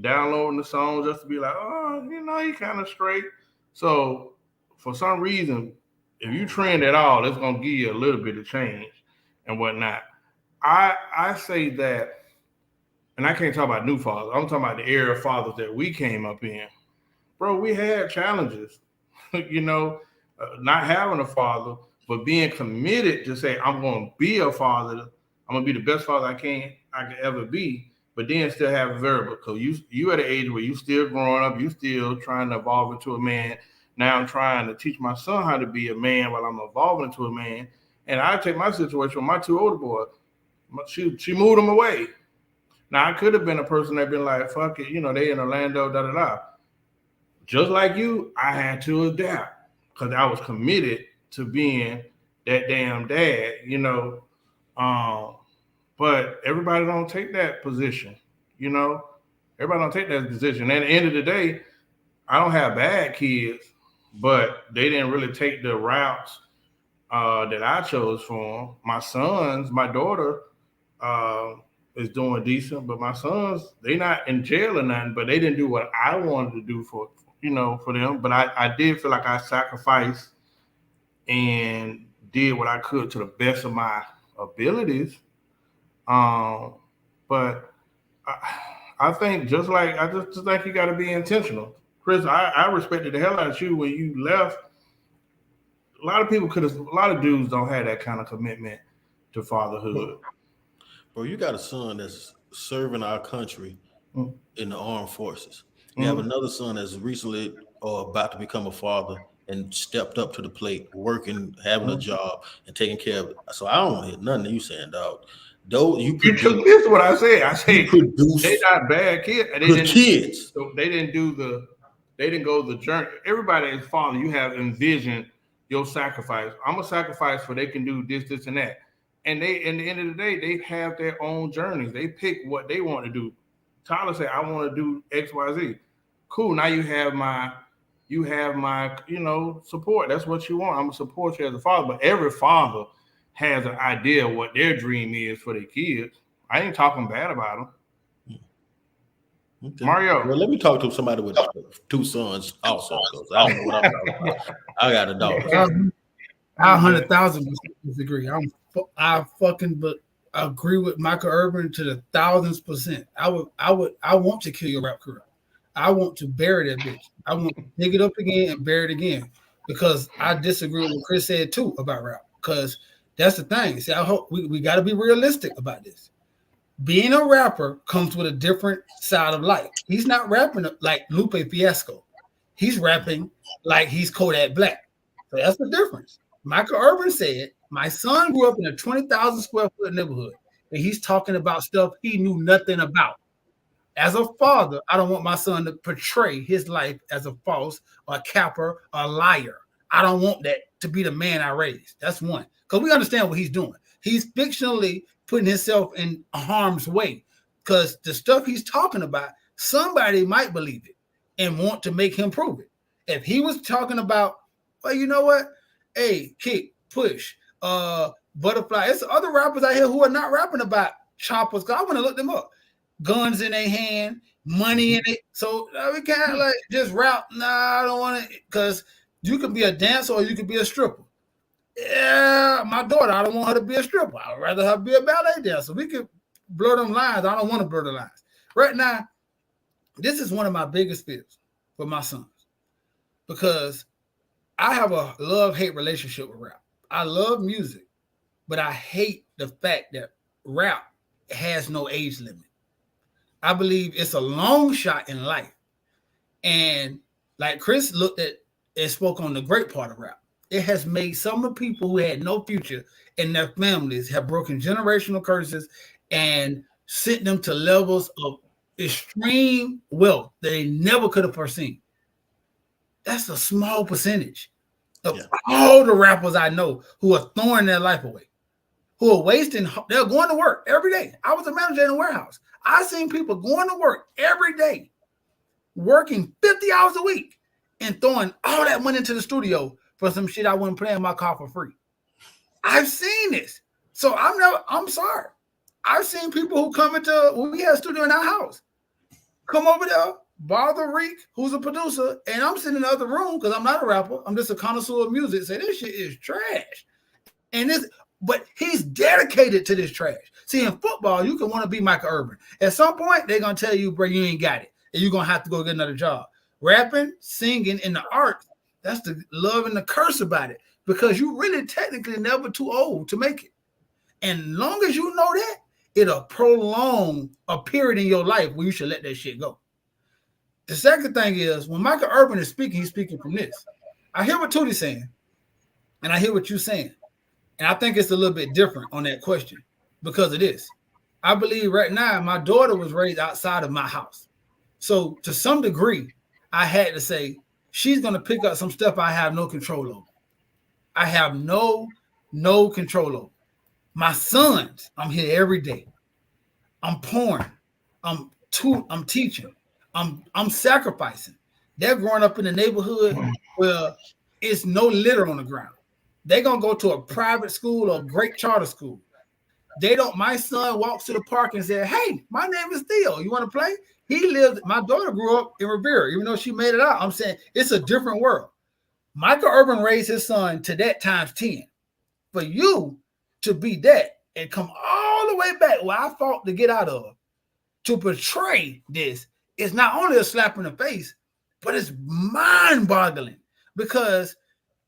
[SPEAKER 2] downloading the songs just to be like, oh, he kind of straight. So for some reason, if you trend at all, it's going to give you a little bit of change and whatnot. I say that, and I can't talk about new fathers. I'm talking about the era of fathers that we came up in. Bro, we had challenges, not having a father, but being committed to say, I'm going to be a father. I'm going to be the best father I can ever be, but then still have a variable. Because you at an age where you still growing up, you still trying to evolve into a man. Now I'm trying to teach my son how to be a man while I'm evolving into a man. And I take my situation with my two older boys. She moved them away. Now I could have been a person that been like, fuck it, they in Orlando, da-da-da. Just like you, I had to adapt because I was committed to being that damn dad, but everybody don't take that position, Everybody don't take that position. And at the end of the day, I don't have bad kids, but they didn't really take the routes that I chose for them. My daughter is doing decent, but my sons, they not in jail or nothing, but they didn't do what I wanted to do for them. But I did feel like I sacrificed and did what I could to the best of my abilities. But I think I just think you got to be intentional. Chris, I respected the hell out of you when you left. A lot of dudes don't have that kind of commitment to fatherhood.
[SPEAKER 1] Bro, you got a son that's serving our country in the armed forces. You have another son that's recently about to become a father and stepped up to the plate, working, having a job, and taking care of it. So I don't hear nothing you saying, dog. Though
[SPEAKER 2] you took this what I said. I said they not bad kids.
[SPEAKER 1] They
[SPEAKER 2] didn't go the journey. Everybody is father. You have envisioned your sacrifice. I'm a sacrifice for they can do this, this, and that. And they, in the end of the day, they have their own journeys. They pick what they want to do. Tyler said, "I want to do X, Y, Z." Cool. Now you have my, support. That's what you want. I'm gonna support you as a father. But every father has an idea of what their dream is for their kids. I ain't talking bad about them. Okay. Mario.
[SPEAKER 1] Well, let me talk to somebody with 2 sons also, because I don't know what I'm talking about. I got a daughter.
[SPEAKER 3] I 100,000% disagree. I fucking agree with Michael Irvin to the 1000%. I want to kill your rap career. I want to bury that bitch. I want to dig it up again and bury it again, because I disagree with what Chris said too about rap. Because that's the thing. See, I hope we got to be realistic about this. Being a rapper comes with a different side of life. He's not rapping like Lupe Fiasco. He's rapping like he's Kodak Black. So that's the difference. Michael Irvin said, my son grew up in a 20,000 square foot neighborhood, and he's talking about stuff he knew nothing about. As a father, I don't want my son to portray his life as a false, a capper, a liar. I don't want that to be the man I raised. That's one. Because we understand what he's doing. He's fictionally putting himself in harm's way, because the stuff he's talking about, somebody might believe it and want to make him prove it. If he was talking about, well, you know what? Hey, kick, push, butterfly. It's other rappers out here who are not rapping about choppers, because I want to look them up. Guns in their hand, money in it. So we can't like just rap. Nah, I don't want to, because you could be a dancer or you could be a stripper. Yeah, my daughter, I don't want her to be a stripper. I'd rather her be a ballet dancer. We could blur them lines. I don't want to blur the lines. Right now, this is one of my biggest fears for my sons, because I have a love-hate relationship with rap. I love music, but I hate the fact that rap has no age limit. I believe it's a long shot in life. And like Chris looked at and spoke on the great part of rap, it has made some of the people who had no future in their families have broken generational curses and sent them to levels of extreme wealth that they never could have foreseen. That's a small percentage of all the rappers I know who are throwing their life away, who are wasting. They're going to work every day. I was a manager in a warehouse. I seen people going to work every day, working 50 hours a week and throwing all that money into the studio for some shit I wouldn't play in my car for free. I've seen this. So I'm sorry. I've seen people who come when we had a studio in our house, come over there, bother Reek, who's a producer, and I'm sitting in the other room because I'm not a rapper. I'm just a connoisseur of music. Say this shit is trash. But he's dedicated to this trash. See, in football, you can want to be Michael Irvin. At some point, they're going to tell you, bro, you ain't got it. And you're going to have to go get another job. Rapping, singing, and the art, that's the love and the curse about it. Because you really technically never too old to make it. And long as you know that, it'll prolong a period in your life where you should let that shit go. The second thing is, when Michael Irvin is speaking, he's speaking from this. I hear what Tootie's saying, and I hear what you're saying. And I think it's a little bit different on that question because of this. I believe right now my daughter was raised outside of my house. So to some degree, I had to say, she's going to pick up some stuff I have no control over. I have no control over. My sons, I'm here every day. I'm pouring. I'm teaching. I'm sacrificing. They're growing up in a neighborhood where it's no litter on the ground. They're going to go to a private school or a great charter school. My son walks to the park and says, hey, my name is Theo. You want to play? My daughter grew up in Revere, even though she made it out. I'm saying it's a different world. Michael Irvin raised his son to that times 10. For you to be that and come all the way back where I fought to get out of, to portray this is not only a slap in the face, but it's mind-boggling because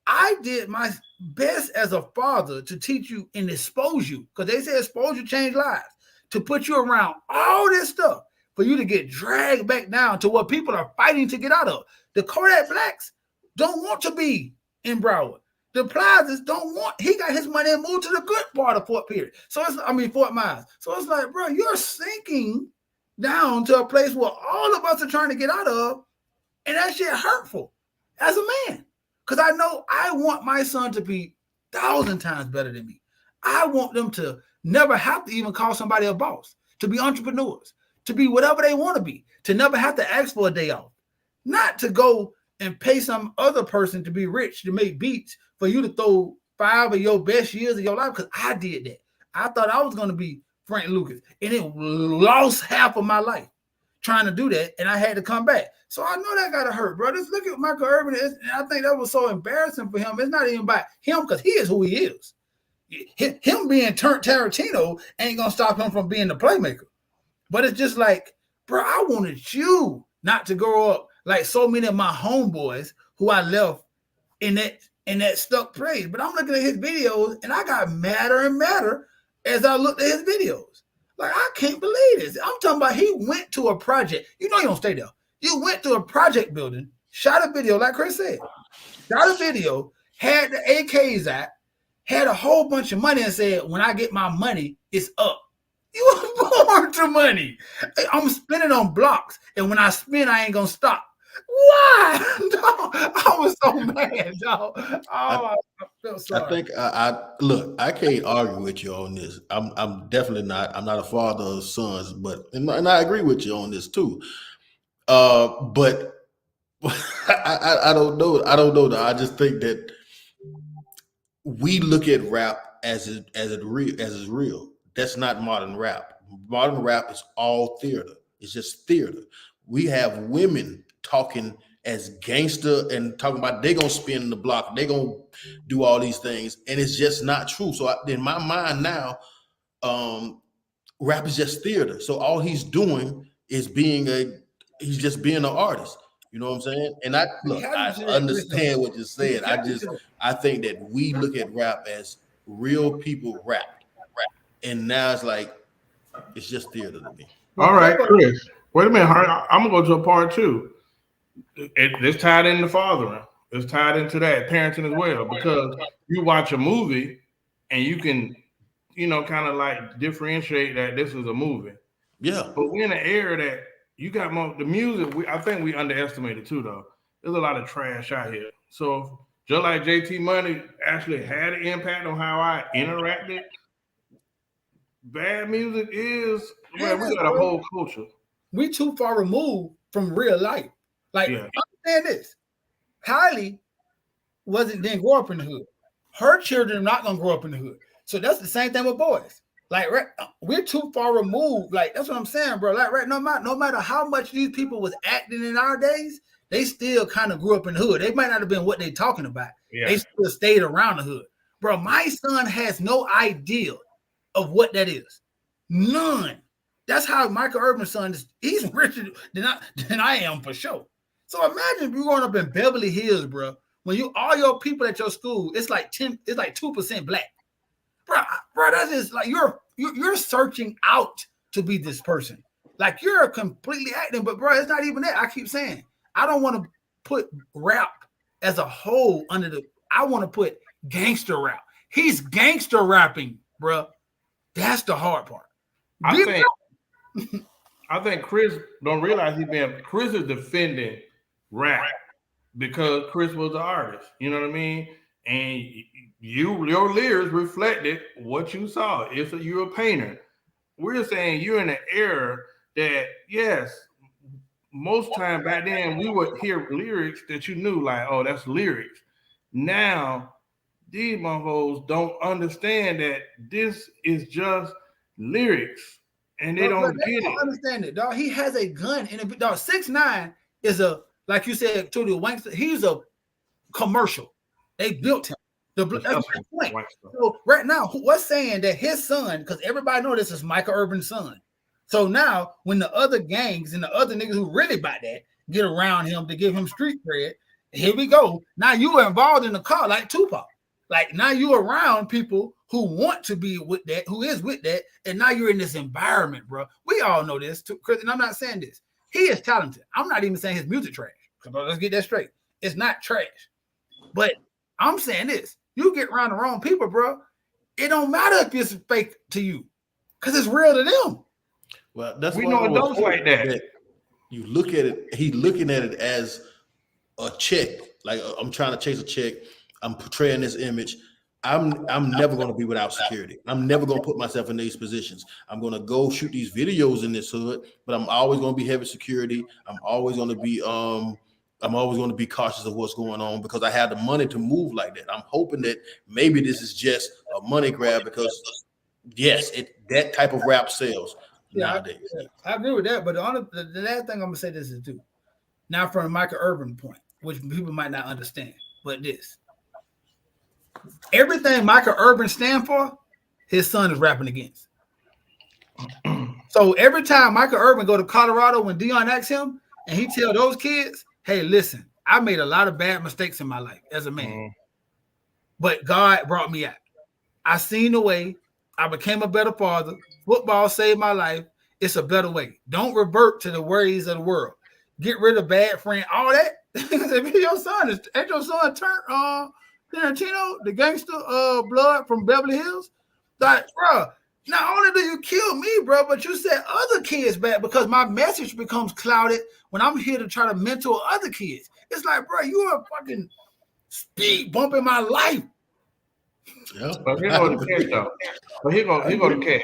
[SPEAKER 3] I did my best as a father to teach you and expose you, because they say exposure change lives, to put you around all this stuff for you to get dragged back down to what people are fighting to get out of. The Kodak Blacks don't want to be in Broward. The plazas don't want. He got his money and moved to the good part of Fort Myers. So it's like, bro, you're sinking down to a place where all of us are trying to get out of, and that shit hurtful as a man. Because I know I want my son to be 1,000 times better than me. I want them to never have to even call somebody a boss, to be entrepreneurs, to be whatever they want to be, to never have to ask for a day off, not to go and pay some other person to be rich to make beats for you to throw 5 of your best years of your life. Because I did that. I thought I was going to be Frank Lucas, and it lost half of my life trying to do that, and I had to come back. So I know that got to hurt, bro. Just look at Michael Irvin. I think that was so embarrassing for him. It's not even about him because he is who he is. Him being turned Tarantino ain't going to stop him from being the playmaker. But it's just like, bro, I wanted you not to grow up like so many of my homeboys who I left in that stuck place. But I'm looking at his videos, and I got madder and madder as I looked at his videos. Like, I can't believe this. I'm talking about he went to a project. You know you don't stay there. You went to a project building, shot a video, like Chris said. Shot a video, had the AKs out, had a whole bunch of money and said, when I get my money, it's up. You were born to money. I'm spending on blocks, and when I spend, I ain't going to stop. Why? No, I was so mad, dog. Oh, I felt sorry.
[SPEAKER 1] I think look, I can't argue with you on this. I'm definitely not. I'm not a father of sons, but and I agree with you on this too. But I don't know. I don't know. I just think that we look at rap as real. That's not modern rap. Modern rap is all theater. It's just theater. We have women talking as gangster and talking about they gonna spin the block, they gonna do all these things, and it's just not true. So in my mind now, rap is just theater. So all he's doing is he's just being an artist. You know what I'm saying? And I understand what you're saying. I think that we look at rap as real people rap, and now it's like it's just theater to me.
[SPEAKER 2] All right, Chris. Wait a minute. I'm gonna go to a part two. It's tied into fathering. It's tied into that parenting as well, because you watch a movie and you can, kind of like differentiate that this is a movie.
[SPEAKER 1] Yeah.
[SPEAKER 2] But we're in an era that you got the music. I think we underestimated too, though. There's a lot of trash out here. So just like JT Money actually had an impact on how I interacted, bad music is, we got a whole culture.
[SPEAKER 3] We too far removed from real life. Like, understand this. Kylie didn't grow up in the hood. Her children are not going to grow up in the hood. So that's the same thing with boys. Like, we're too far removed. Like, that's what I'm saying, bro. Like, no matter how much these people was acting in our days, they still kind of grew up in the hood. They might not have been what they're talking about. Yeah. They still stayed around the hood. Bro, my son has no idea of what that is. None. That's how Michael Irvin's son is. He's richer than I am for sure. So imagine if you're growing up in Beverly Hills, bro. When all your people at your school, it's like 2% black, bro. That's just like you're searching out to be this person. Like you're completely acting, but bro, it's not even that. I keep saying I don't want to put rap as a whole I want to put gangster rap. He's gangster rapping, bro. That's the hard part.
[SPEAKER 2] I think Chris don't realize Chris is defending rap because Chris was the artist. You know what I mean? And your lyrics reflected what you saw. You're a painter. We're saying you're in an era that, yes, most time back then we would hear lyrics that you knew like, oh, that's lyrics. Now these motherfuckers don't understand that this is just lyrics. And they don't get it.
[SPEAKER 3] Understand it, dog. He has a gun in it. Dog, 6ix9ine is like you said, to the Wankster, he's a commercial. They built him. That's the point. So right now, what's saying that his son, because everybody knows this is Michael Irvin's son. So now, when the other gangs and the other niggas who really about that get around him to give him street cred, here we go. Now you are involved in the car like Tupac. Like now you're around people who want to be with that, who is with that, and now you're in this environment, bro. We all know this, Chris, and I'm not saying this. He is talented. I'm not even saying his music trash. Let's get that straight. It's not trash. But I'm saying this. You get around the wrong people, bro. It don't matter if it's fake to you, because it's real to them.
[SPEAKER 1] Well, that's
[SPEAKER 2] we
[SPEAKER 1] why
[SPEAKER 2] know adults like that.
[SPEAKER 1] You look at it. He's looking at it as a check. Like I'm trying to chase a check. I'm portraying this image. I'm never going to be without security. I'm never going to put myself in these positions. I'm going to go shoot these videos in this hood, but I'm always going to be heavy security. I'm always going to be cautious of what's going on because I have the money to move like that. I'm hoping that maybe this is just a money grab because yes, that type of rap sells nowadays.
[SPEAKER 3] I agree with that, but the last thing I'm gonna say this is too. Now from a Michael Irvin point, which people might not understand, but this. Everything Michael Irvin stand for, his son is rapping against. So every time Michael Irvin go to Colorado when Deion asks him, and he tell those kids, hey, listen, I made a lot of bad mistakes in my life as a man. But God brought me out. I seen the way. I became a better father. Football saved my life. It's a better way. Don't revert to the ways of the world. Get rid of bad friends. All that. If your son turned Tarantino, the gangster blood from Beverly Hills, like, bro, not only do you kill me, bro, but you set other kids back because my message becomes clouded when I'm here to try to mentor other kids. It's like, bro, you are fucking speed bumping my life.
[SPEAKER 2] Yeah. But here go the catch, though. But here go the catch.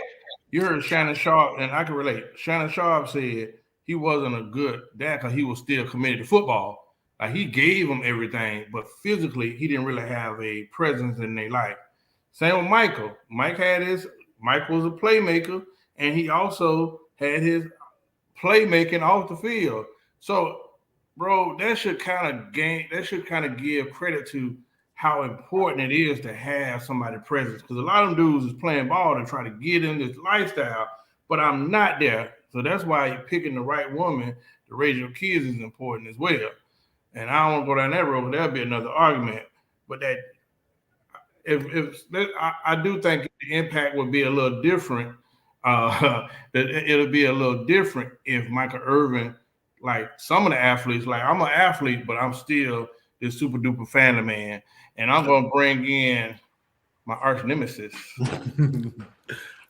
[SPEAKER 2] You heard Shannon Sharp, and I can relate. Shannon Sharp said he wasn't a good dad because he was still committed to football. Like he gave them everything, but physically he didn't really have a presence in their life. Same with Michael. Mike was a playmaker, and he also had his playmaking off the field. So, bro, that should kind of give credit to how important it is to have somebody present. Because a lot of them dudes is playing ball to try to get in this lifestyle, but I'm not there. So that's why picking the right woman to raise your kids is important as well. And I don't want to go down that road, but that'll be another argument. But that I do think the impact would be a little different. It'll be a little different if Michael Irvin, like some of the athletes, like I'm an athlete, but I'm still this super duper family man, and I'm gonna bring in my arch nemesis.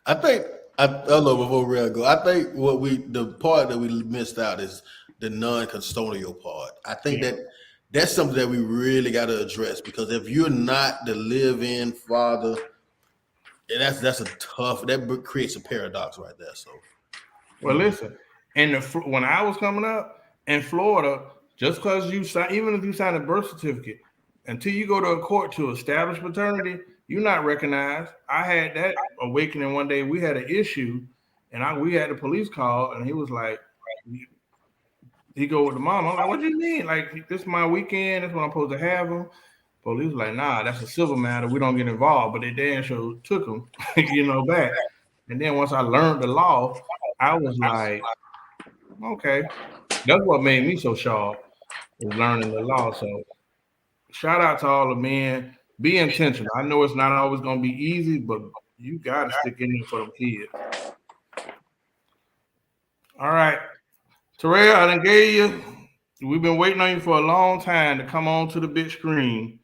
[SPEAKER 1] I don't know before we go. I think the part that we missed out is the non-custodial part. I think that's something that we really got to address because if you're not the live-in father, that's a tough. That creates a paradox right there. So,
[SPEAKER 2] well, listen, when I was coming up in Florida, just because even if you sign a birth certificate, until you go to a court to establish paternity, you're not recognized. I had that awakening one day. We had an issue, and we had the police call, and he was like, he go with the mom. I'm like, what do you mean? Like, this is my weekend. That's when I'm supposed to have him. Police was like, nah, that's a civil matter. We don't get involved. But they damn sure took him, back. And then once I learned the law, I was like, okay. That's what made me so sharp, is learning the law. So shout out to all the men. Be intentional. I know it's not always going to be easy, but you got to stick in there for them kids. All right. Terrell, I done gave you. We've been waiting on you for a long time to come on to the big screen.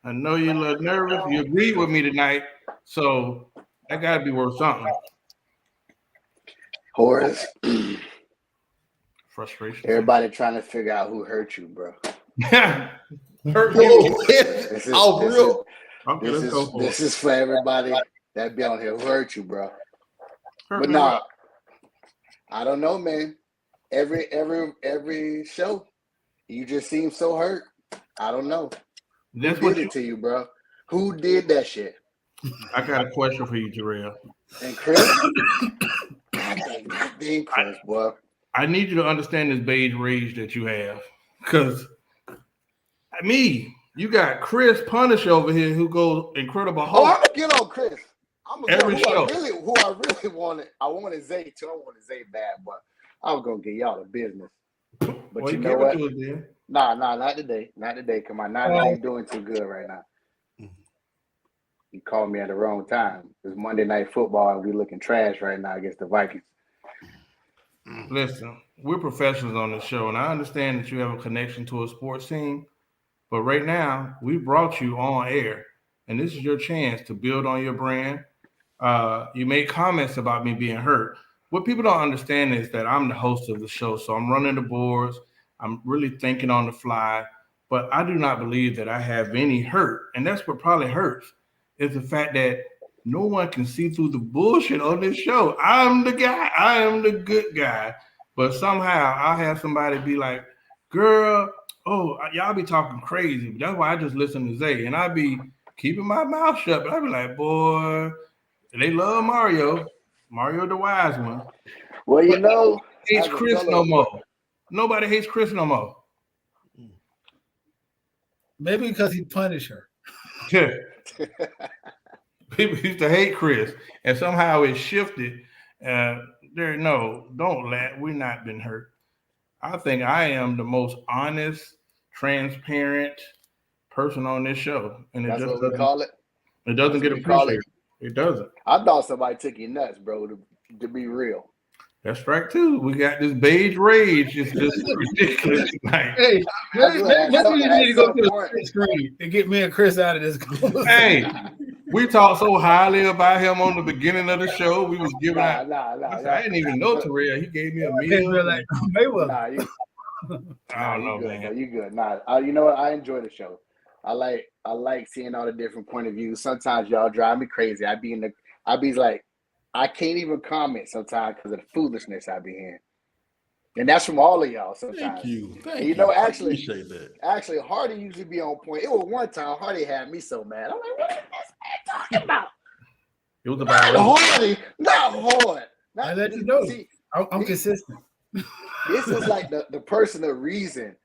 [SPEAKER 2] I know you're a little nervous. You agreed with me tonight, so that got to be worth something.
[SPEAKER 4] Horace.
[SPEAKER 2] Frustration.
[SPEAKER 4] Everybody trying to figure out who hurt you, bro.
[SPEAKER 2] Hurt you.
[SPEAKER 4] This is for everybody that be on here. Who hurt you, bro? But no, I don't know, man. Every show, you just seem so hurt. I don't know. Who did it to you, bro? Who did that shit?
[SPEAKER 2] I got a question for you, Terrell.
[SPEAKER 4] And Chris? God dang Chris, boy.
[SPEAKER 2] I need you to understand this beige rage that you have. Because you got Chris Punish over here who goes Incredible Hulk.
[SPEAKER 4] Oh, I'm going to get on Chris. I'm going to
[SPEAKER 2] Every show.
[SPEAKER 4] Who I really wanted. I wanted Zay too. I wanted Zay bad, but I was going to get y'all the business. But you know what? Nah, not today. Not today. Come on. Not ain't doing too good right now. You called me at the wrong time. It's Monday Night Football, and we looking trash right now against the Vikings.
[SPEAKER 2] Listen, we're professionals on this show, and I understand that you have a connection to a sports team. But right now, we brought you on air, and this is your chance to build on your brand. You made comments about me being hurt. What people don't understand is that I'm the host of the show, so I'm running the boards. I'm really thinking on the fly, but I do not believe that I have any hurt, and that's what probably hurts is the fact that no one can see through the bullshit on this show. I'm the guy. I am the good guy, but somehow I'll have somebody be like, "Girl, oh, y'all be talking crazy." That's why I just listen to Zay, and I be keeping my mouth shut. But I be like, "Boy, they love Mario the wise one."
[SPEAKER 4] Well, you know,
[SPEAKER 2] hates Chris no more. Nobody hates Chris no more.
[SPEAKER 3] Maybe because he punished her.
[SPEAKER 2] People used to hate Chris, and somehow it shifted. Don't laugh. We're not been hurt. I think I am the most honest, transparent person on this show, and
[SPEAKER 4] that's what we call it.
[SPEAKER 2] It doesn't get appreciated. It doesn't.
[SPEAKER 4] I thought somebody took you nuts, bro. To be real.
[SPEAKER 2] That's strike two. We got this beige rage. It's just ridiculous. Like,
[SPEAKER 3] hey, maybe you need to go to the screen and get me and Chris out of this.
[SPEAKER 2] Hey, we talked so highly about him on the beginning of the show. We was giving out. I didn't even know Terrell. He gave me a meal.
[SPEAKER 3] Like,
[SPEAKER 2] I don't know, man.
[SPEAKER 4] You good? You know what? I enjoy the show. I like seeing all the different point of views. Sometimes y'all drive me crazy. I be like, I can't even comment sometimes because of the foolishness I be in. And that's from all of y'all sometimes.
[SPEAKER 1] Thank you.
[SPEAKER 4] You know, actually, Hardy usually be on point. It was one time Hardy had me so mad. I'm like, what is this man talking about?
[SPEAKER 2] It was about
[SPEAKER 4] Hardy, not hard.
[SPEAKER 3] I let you know. I'm consistent.
[SPEAKER 4] This is like the person of reason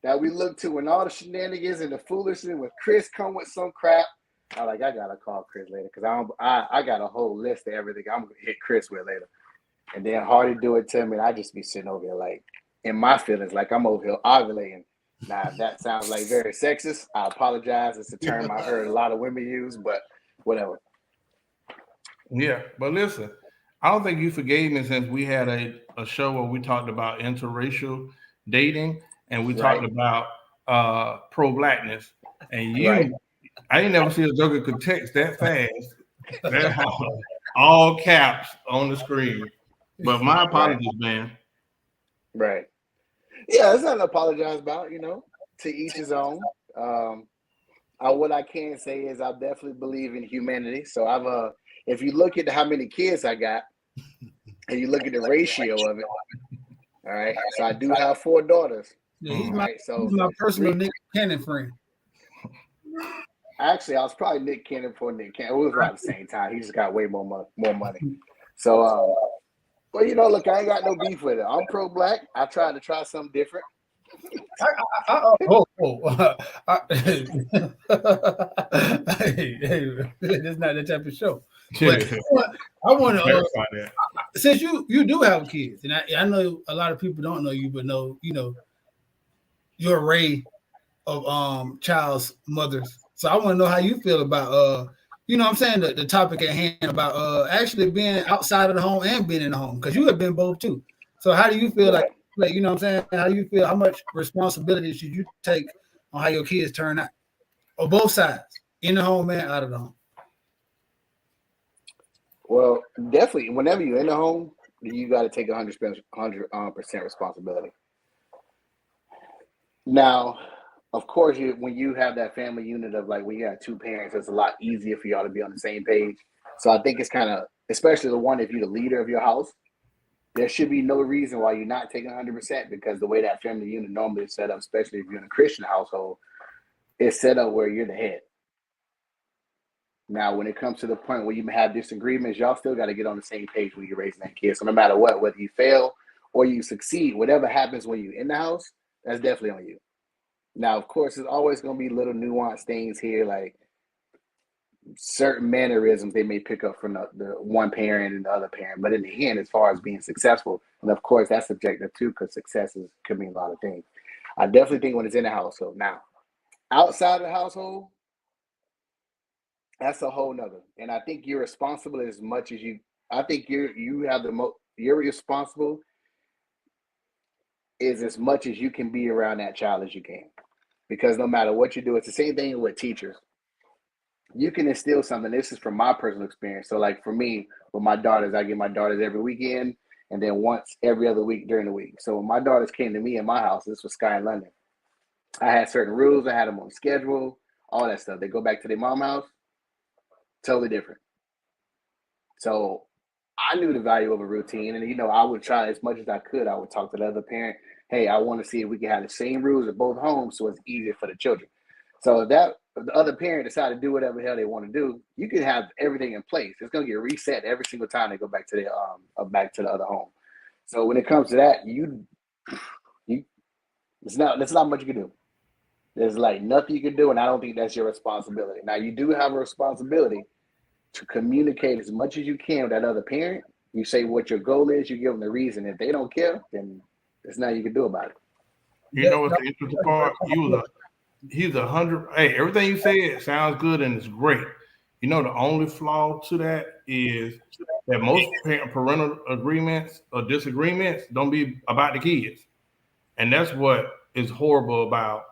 [SPEAKER 4] that we look to when all the shenanigans and the foolishness when Chris come with some crap. I gotta call Chris later because I got a whole list of everything I'm gonna hit Chris with later. And then Hardy do it to me, and I just be sitting over here like in my feelings, like I'm over here ovulating. Now if that sounds like very sexist, I apologize. It's a term I heard a lot of women use, but whatever.
[SPEAKER 2] Yeah, but listen, I don't think you forgave me since we had a show where we talked about interracial dating and we talked about pro-blackness. And I ain't never seen a joker could text that fast, all caps on the screen. But my apologies, man.
[SPEAKER 4] Right. Yeah, there's nothing to apologize about, you know, to each his own. What I can say is I definitely believe in humanity. So if you look at how many kids I got and you look at the ratio of it, all right, so I do have 4 daughters.
[SPEAKER 3] Yeah, he's my personal Nick Cannon friend.
[SPEAKER 4] Actually, I was probably Nick Cannon for Nick Cannon. We was around the same time. He just got way more money. So, but you know, look, I ain't got no beef with it. I'm pro-black. I tried to try something different.
[SPEAKER 3] Hey, that's not that type of show. But I want to since you do have kids, and I know a lot of people don't know you, but know your array of child's mothers. So I want to know how you feel about I'm saying the topic at hand about actually being outside of the home and being in the home, because you have been both too. So how do you feel like you know what I'm saying? How do you feel? How much responsibility should you take on how your kids turn out, or both sides, in the home and out of the home?
[SPEAKER 4] Well, definitely, whenever you're in the home, you got to take 100% responsibility. Now, of course, when you have that family unit of like when you have 2 parents, it's a lot easier for y'all to be on the same page. So I think it's kind of, especially the one if you're the leader of your house, there should be no reason why you're not taking 100%, because the way that family unit normally is set up, especially if you're in a Christian household, it's set up where you're the head. Now, when it comes to the point where you have disagreements, y'all still got to get on the same page when you're raising that kid. So no matter what, whether you fail or you succeed, whatever happens when you're in the house, that's definitely on you. Now, of course, there's always going to be little nuanced things here, like certain mannerisms they may pick up from the one parent and the other parent. But in the end, as far as being successful, and of course, that's subjective too, because success could mean a lot of things. I definitely think when it's in the household. Now, outside of the household, that's a whole nother. And I think you're responsible as much as you. I think you have the most. You're responsible is as much as you can be around that child as you can. Because no matter what you do, it's the same thing with teachers. you can instill something. This is from my personal experience. So like for me, with my daughters, I get my daughters every weekend and then once every other week during the week. So when my daughters came to me in my house, this was Sky in London, I had certain rules. I had them on schedule, all that stuff. They go back to their mom's house, totally different. So I knew the value of a routine, and I would try as much as I could. I would talk to the other parent. Hey, I want to see if we can have the same rules at both homes, so it's easier for the children. So if the other parent decided to do whatever the hell they want to do, you can have everything in place. It's gonna get reset every single time they go back to back to the other home. So when it comes to that, there's not much you can do. There's like nothing you can do, and I don't think that's your responsibility. Now you do have a responsibility to communicate as much as you can with that other parent. You say what your goal is, you give them the reason. If they don't care, then there's nothing you can do about it.
[SPEAKER 2] You know what's the interesting part? He's 100. Hey, everything you said sounds good and it's great. The only flaw to that is that most parental agreements or disagreements don't be about the kids. And that's what is horrible about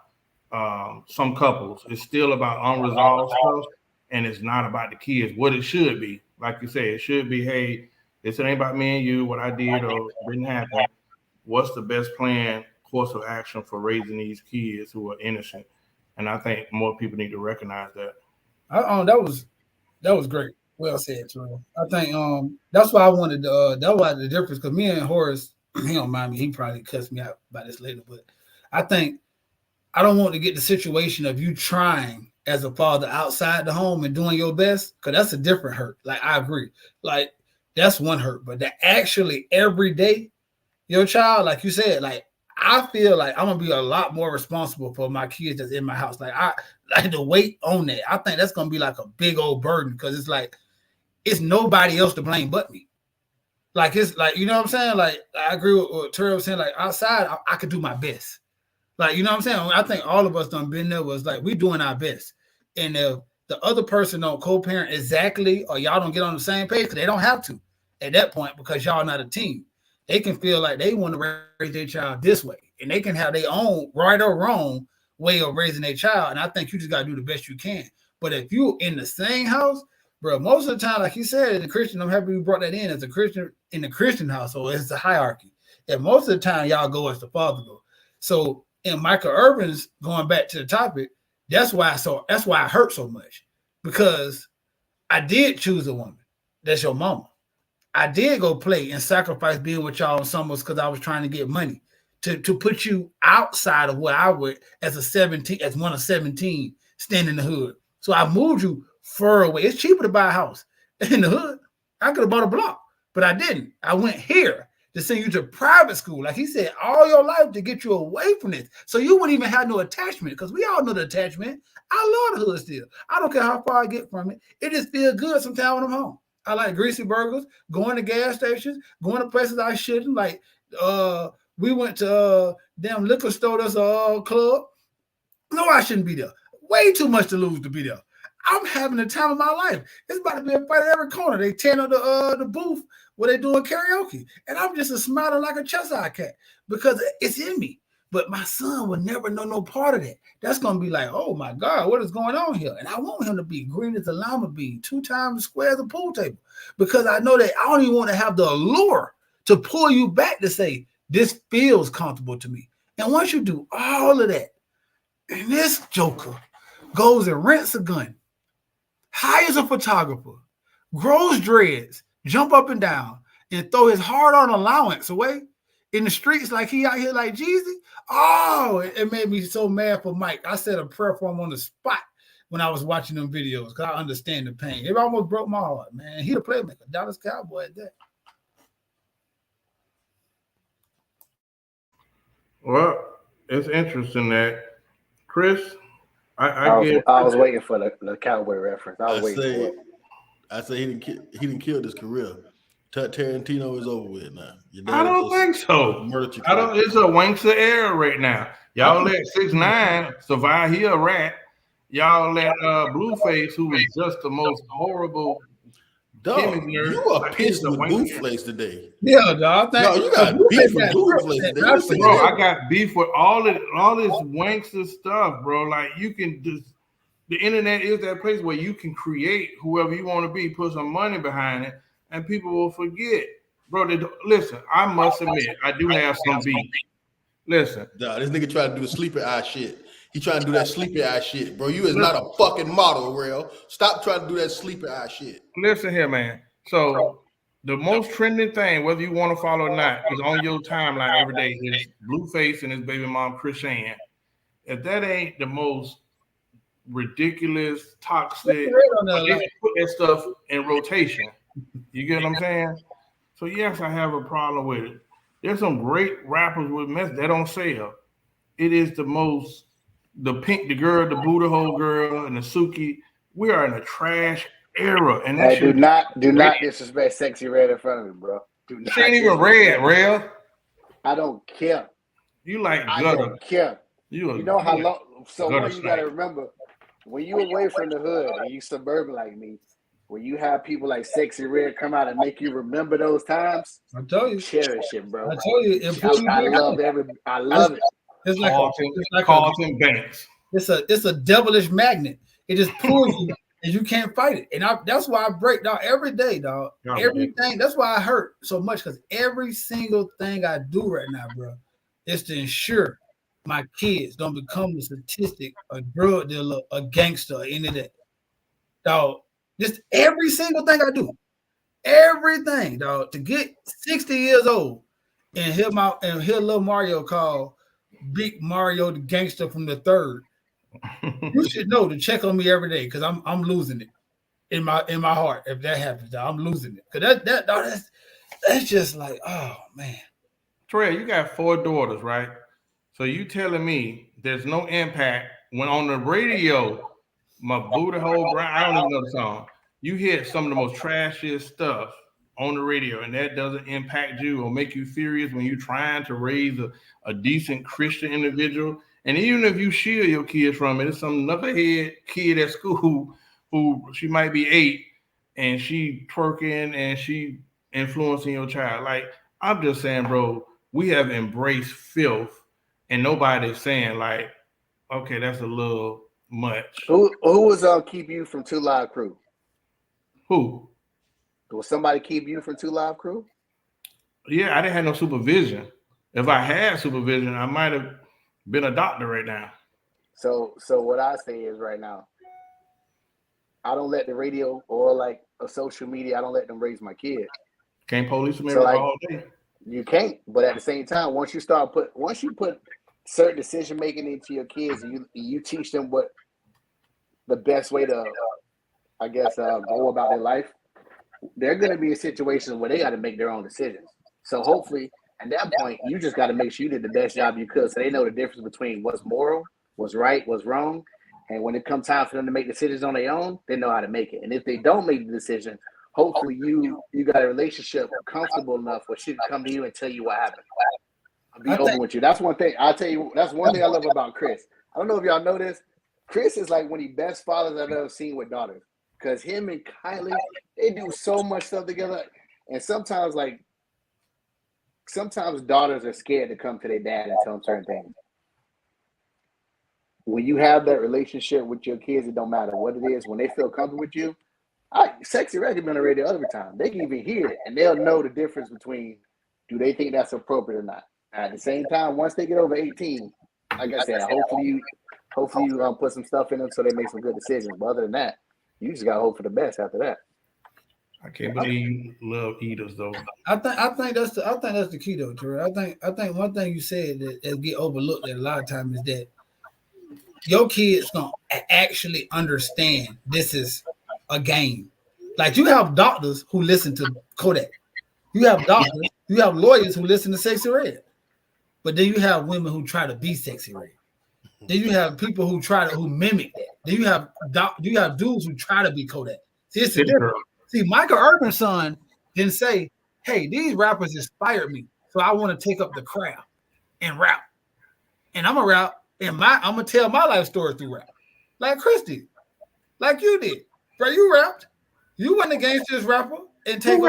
[SPEAKER 2] some couples. It's still about unresolved stuff. And it's not about the kids. What it should be, like you said, it should be, hey, this ain't about me and you, what I did or didn't happen. What's the best course of action for raising these kids who are innocent? And I think more people need to recognize that.
[SPEAKER 3] That was great. Well said, Terrell. I think that's why I wanted to, that was the difference, because me and Horace, he don't mind me, he probably cuts me out by this later, but I think I don't want to get the situation of you trying as a father outside the home and doing your best, because that's a different hurt. Like, I agree. Like, that's one hurt. But that actually every day, your child, like you said, like, I feel like I'm going to be a lot more responsible for my kids that's in my house. Like, I like the weight on that. I think that's going to be like a big old burden, because it's like, it's nobody else to blame but me. Like, it's like, you know what I'm saying? Like, I agree with what Terrell was saying. Like, outside, I could do my best. Like, you know what I'm saying? I think all of us done been there, was like, we doing our best. And if the other person don't co-parent exactly, or y'all don't get on the same page, because they don't have to at that point, because y'all not a team. They can feel like they want to raise their child this way, and they can have their own right or wrong way of raising their child. And I think you just got to do the best you can. But if you're in the same house, bro, most of the time, like you said, in the Christian, I'm happy you brought that in, as a Christian in the Christian household, it's a hierarchy. And most of the time, y'all go as the father go. So in Michael Irvin's, going back to the topic, that's why I hurt so much, because I did choose a woman that's your mama. I did go play and sacrifice being with y'all in summers because I was trying to get money to put you outside of where I would as one of 17, standing in the hood. So I moved you far away. It's cheaper to buy a house in the hood. I could have bought a block, but I didn't. I went here to send you to private school, like he said, all your life, to get you away from this. So you wouldn't even have no attachment, because we all know the attachment. I love the hood still. I don't care how far I get from it. It just feels good sometimes when I'm home. I like greasy burgers, going to gas stations, going to places I shouldn't. Like, we went to damn liquor store, that's a club. No, I shouldn't be there. Way too much to lose to be there. I'm having the time of my life. It's about to be a fight at every corner. They tearing up the booth where they doing karaoke. And I'm just smiling like a chest-eyed cat, because it's in me. But my son would never know no part of that. That's going to be like, oh, my God, what is going on here? And I want him to be green as a lima bean, 2 times square as a pool table, because I know that I don't even want to have the allure to pull you back to say, this feels comfortable to me. And once you do all of that, and this joker goes and rents a gun, hires a photographer, grows dreads, jump up and down, and throw his hard-earned allowance away in the streets like he out here like Jeezy. Oh, it made me so mad for Mike. I said a prayer for him on the spot when I was watching them videos, because I understand the pain. It almost broke my heart, man. He the playmaker, Dallas Cowboy at that.
[SPEAKER 2] Well, it's interesting that Chris,
[SPEAKER 4] I was waiting for the Cowboy reference. I
[SPEAKER 1] say he didn't kill his career. Tarantino is over with now.
[SPEAKER 2] I don't think so. It's a wankster era right now. Y'all let 6ix9ine survive. He a rat. Y'all let Blueface, who was just the most horrible.
[SPEAKER 1] Dog, you are pissed with Blueface today.
[SPEAKER 3] Yeah, dog.
[SPEAKER 1] No, you got beef with Blueface today.
[SPEAKER 2] Bro, I got beef with all this wankster stuff, bro. Like, you can just The internet is that place where you can create whoever you want to be, put some money behind it, and people will forget. Bro, listen, I must admit, I do have some beef. Listen.
[SPEAKER 1] Nah, this nigga trying to do the sleepy eye shit. He trying to do that sleepy eye shit, bro. You is not a fucking model, real. Stop trying to do that sleepy eye shit.
[SPEAKER 2] Listen here, man. So the most trending thing, whether you want to follow or not, is on your timeline every day is Blueface and his baby mom, Chrisanne. If that ain't the most ridiculous, toxic, they put that stuff in rotation. You get what I'm saying? So yes, I have a problem with it. There's some great rappers with mess that don't sell. It is the Pink, the girl, the Buddha hole girl, and the Suki. We are in a trash era, and that
[SPEAKER 4] do not disrespect Sexy Red in front of me, bro.
[SPEAKER 2] She ain't even red, real.
[SPEAKER 4] I don't care.
[SPEAKER 2] You like gutter.
[SPEAKER 4] I don't care. You know how long? So what you gotta remember, when you away from the hood and you suburban like me, when you have people like Sexy Red come out and make you remember those times,
[SPEAKER 3] I tell you,
[SPEAKER 4] cherish it, bro.
[SPEAKER 3] I tell you,
[SPEAKER 4] I love it.
[SPEAKER 3] It's like
[SPEAKER 2] Carlton Banks.
[SPEAKER 3] It's a devilish magnet. It just pulls you, and you can't fight it. And that's why I break down every day, dog. Everything. That's why I hurt so much, because every single thing I do right now, bro, is to ensure my kids don't become a statistic, a drug dealer, a gangster, or any of that. Dog, just every single thing I do, everything, dog, to get 60 years old and hear little Mario call Big Mario the gangster from the third. You should know to check on me every day, because I'm losing it in my heart if that happens. Dog, I'm losing it, because that's just like, oh man.
[SPEAKER 2] Trey, you got 4 daughters, right? So you telling me there's no impact when on the radio, my Buddha hole, I don't even know the song. You hear some of the most trashiest stuff on the radio, and that doesn't impact you or make you furious when you're trying to raise a decent Christian individual. And even if you shield your kids from it, it's some knucklehead kid at school who she might be 8 and she twerking and she influencing your child. Like, I'm just saying, bro, we have embraced filth, and nobody's saying like, okay, that's a little much.
[SPEAKER 4] Who was keep you from 2 Live Crew?
[SPEAKER 2] Who?
[SPEAKER 4] Was somebody keep you from 2 Live Crew?
[SPEAKER 2] Yeah, I didn't have no supervision. If I had supervision, I might have been a doctor right now.
[SPEAKER 4] So what I say is right now, I don't let the radio or like a social media, I don't let them raise my kid.
[SPEAKER 2] Can't police them all day.
[SPEAKER 4] You can't, but at the same time, once you put certain decision making into your kids, and you teach them what the best way to, I guess, go about their life, they're going to be in situations where they got to make their own decisions. So hopefully, at that point, you just got to make sure you did the best job you could, so they know the difference between what's moral, what's right, what's wrong, and when it comes time for them to make decisions on their own, they know how to make it. And if they don't make the decision, hopefully you got a relationship comfortable enough where she can come to you and tell you what happened. I'll be open with you. That's one thing. I'll tell you, that's one thing I love about Chris. I don't know if y'all know this. Chris is like one of the best fathers I've ever seen with daughters. Because him and Kylie, they do so much stuff together. And sometimes daughters are scared to come to their dad and tell them certain things. When you have that relationship with your kids, it don't matter what it is. When they feel comfortable with you, Sexy Red can be on the radio every time. They can even hear it, and they'll know the difference between do they think that's appropriate or not. At the same time, once they get over 18, like I said, hopefully you put some stuff in them so they make some good decisions. But other than that, you just gotta hope for the best after that.
[SPEAKER 2] I can't believe you love eaters though.
[SPEAKER 3] I think that's the key though, Terrell. I think one thing you said that get overlooked a lot of times is that your kids gonna actually understand this is a game. Like, you have doctors who listen to Kodak. You have doctors, you have lawyers who listen to Sexy Red. But then you have women who try to be Sexy Red. Then you have people who mimic that. Then you have dudes who try to be Kodak. See, it's the difference. See, Michael Irvin's son didn't say, hey, these rappers inspired me, so I want to take up the craft and rap. And I'm a rap, and I'm gonna tell my life story through rap. Like Chris did. Like you did. Bro, you rapped. You went against this rapper and take
[SPEAKER 2] Who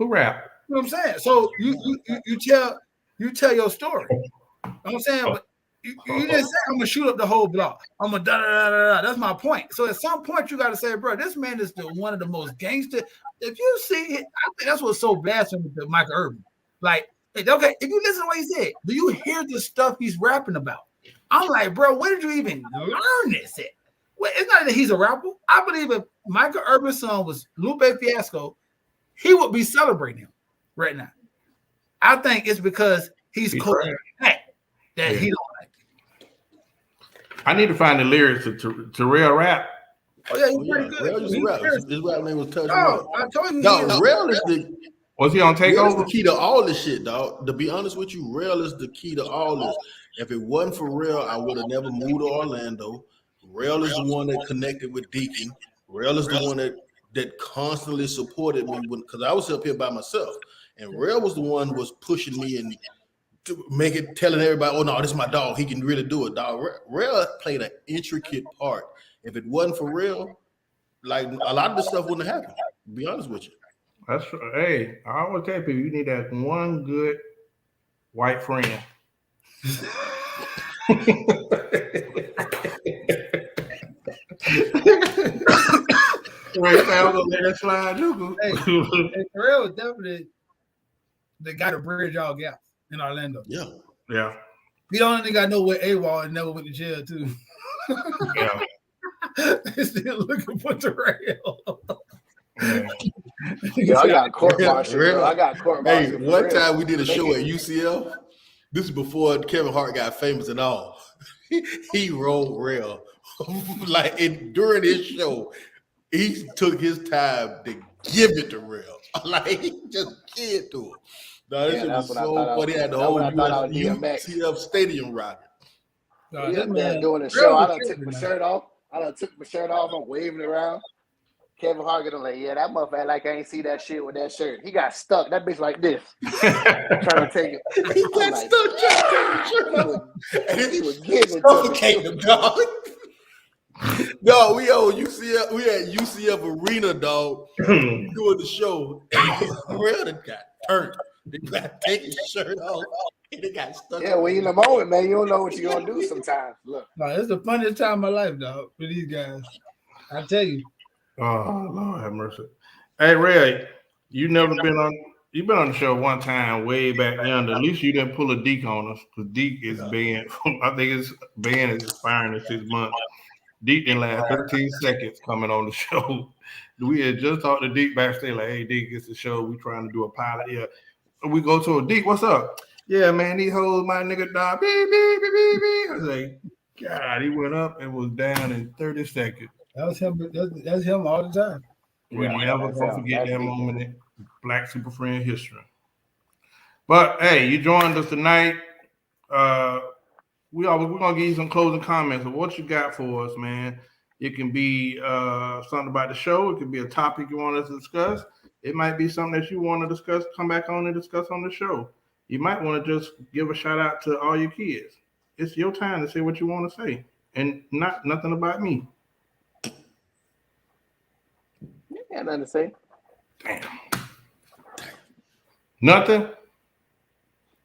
[SPEAKER 2] rap?
[SPEAKER 3] You know what I'm saying? So you tell your story. You know what I'm saying? You didn't say I'm gonna shoot up the whole block. I'm gonna da. That's my point. So at some point you got to say, bro, this man is one of the most gangster. If you see it, I think that's what's so blasphemous to Michael Irvin. Like, okay, if you listen to what he said, do you hear the stuff he's rapping about? I'm like, bro, where did you even learn this at? Well, it's not that he's a rapper. I believe if Michael Irvin's son was Lupe Fiasco, he would be celebrating him right now. I think it's because he's caught that he don't like.
[SPEAKER 2] I need to find the lyrics to real rap.
[SPEAKER 3] Oh yeah, he's pretty good.
[SPEAKER 1] Real just rap. His rap name was Touch Me.
[SPEAKER 3] I told you.
[SPEAKER 1] Dog, Real is the.
[SPEAKER 2] Was he on Takeover?
[SPEAKER 1] The key to all this shit, dog. To be honest with you, Real is the key to all this. If it wasn't for Real, I would have never moved to Orlando. Real is the one that connected with Deacon. Real is the one that constantly supported me because I was up here by myself. And Real was the one who was pushing me and telling everybody, oh no, this is my dog. He can really do it, dog. Real played an intricate part. If it wasn't for Real, like a lot of this stuff wouldn't have happened. To be honest with you.
[SPEAKER 2] That's hey, I always tell people you need that one good white friend. Right now, I'm gonna let that slide.
[SPEAKER 3] Hey, Real is definitely the guy to bridge all gaps in Orlando.
[SPEAKER 2] Yeah.
[SPEAKER 3] He don't think I know where AWOL and never went to jail too.
[SPEAKER 2] Yeah.
[SPEAKER 3] They're still looking for Terrell.
[SPEAKER 4] Yeah, I got court-martial.
[SPEAKER 1] Hey, one time we did a show at UCF. This is before Kevin Hart got famous and all. He rolled Real. During his show, he took his time to give it to Real. Like, he just gave it to him. No, this was so funny. He had the whole UCF stadium rocking.
[SPEAKER 4] This man doing a show. I done took my shirt off. I'm waving around. Kevin Hart get him like, yeah, that motherfucker like I ain't see that shit with that shirt. He got stuck. That bitch like this. Trying to take it.
[SPEAKER 1] He got stuck trying to take the shirt off.
[SPEAKER 4] He was getting it.
[SPEAKER 1] Suffocate him, dog. No, we at UCF Arena, dog, doing the show. Real got turned. They got to take his shirt off. And they got stuck.
[SPEAKER 4] Yeah, when you in the moment, man, you don't know what you're gonna do sometimes. Look.
[SPEAKER 3] No, it's the funniest time of my life, dog, for these guys. I tell you.
[SPEAKER 2] Oh, Lord have mercy. Hey, Ray, you've been on the show one time way back yonder. At least you didn't pull a Deke on us, because Deke is banned. I think his ban is expiring in 6 months. Deke didn't last 13 seconds coming on the show. We had just talked to Deke backstage, like, hey, Deke, it's the show. We trying to do a pilot here. We go to a Deke, what's up? Yeah, man, these hoes, my nigga died. Beep, beep, beep, beep, beep. I was like, God, he went up and was down in 30 seconds.
[SPEAKER 3] That was him. That's him all the time.
[SPEAKER 2] We're never gonna forget that moment in Black Super Friend history. But hey, you joined us tonight. We're gonna give you some closing comments of what you got for us, man. It can be something about the show. It could be a topic you want us to discuss. It might be something that you want to discuss. Come back on and discuss on the show. You might want to just give a shout out to all your kids. It's your time to say what you want to say, and nothing about me.
[SPEAKER 4] Yeah, nothing to say.
[SPEAKER 2] Damn. Nothing?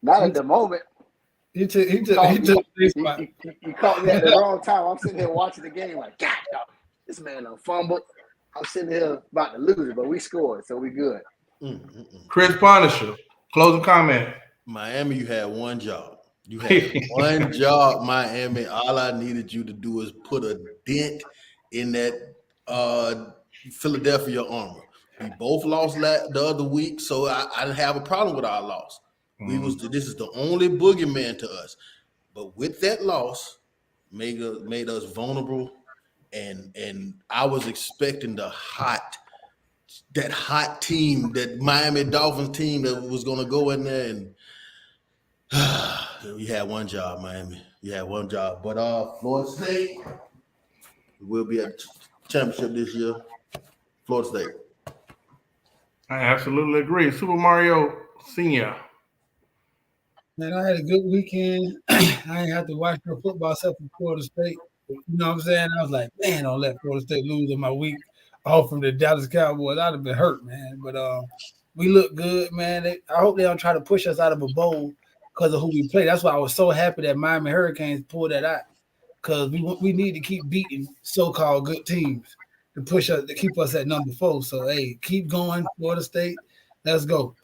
[SPEAKER 4] Not at the moment.
[SPEAKER 3] He took
[SPEAKER 4] you caught me at the wrong time. I'm sitting here watching the game like, God, this man done fumbled. I'm sitting here about to lose it, but we scored, so we good.
[SPEAKER 2] Chris Punisher, closing comment.
[SPEAKER 1] Miami, you had one job. You had one job, Miami. All I needed you to do is put a dent in that Philadelphia armor. We both lost the other week, so I didn't have a problem with our loss. This is the only boogeyman to us. But with that loss, made us vulnerable, and I was expecting that hot team, that Miami Dolphins team that was going to go in there, and you had one job, Miami. You had one job. But Florida State will be at the championship this year. Florida State.
[SPEAKER 2] I absolutely agree. Super Mario Senior.
[SPEAKER 3] Man, I had a good weekend. I didn't have to watch no football except for Florida State. You know what I'm saying? I was like, man, don't let Florida State lose in my week off from the Dallas Cowboys. I'd have been hurt, man. But we look good, man. I hope they don't try to push us out of a bowl, because of who we play. That's why I was so happy that Miami Hurricanes pulled that out, because we need to keep beating so-called good teams to push us, to keep us at number 4. So hey, keep going, Florida State. Let's go.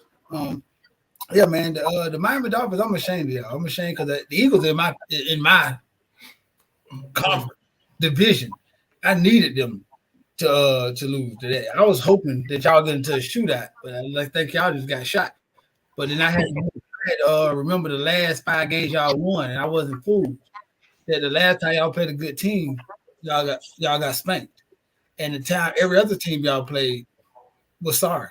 [SPEAKER 3] Yeah, man. The Miami Dolphins, I'm ashamed of y'all. I'm ashamed because the Eagles in my conference division, I needed them to lose today. I was hoping that y'all get into a shootout, but I think y'all just got shot. But then I had to remember the last 5 games y'all won, and I wasn't fooled that the last time y'all played a good team, y'all got spanked, and the time every other team y'all played was sorry.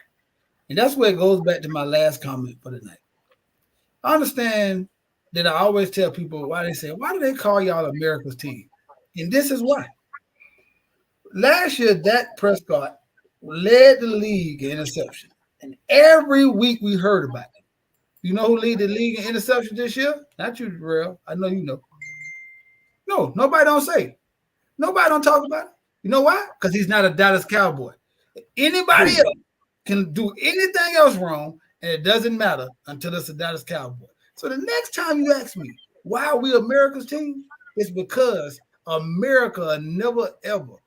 [SPEAKER 3] And that's where it goes back to my last comment for the night. I understand that I always tell people why do they call y'all America's team? And this is why. Last year, Dak Prescott led the league in interception. And every week we heard about it. You know who led the league in interception this year? Not you, Darrell. I know you know. No, nobody don't say. Nobody don't talk about it. You know why? Because he's not a Dallas Cowboy. Anybody else can do anything else wrong, and it doesn't matter until it's a Dallas Cowboy. So the next time you ask me why are we America's team, it's because America never, ever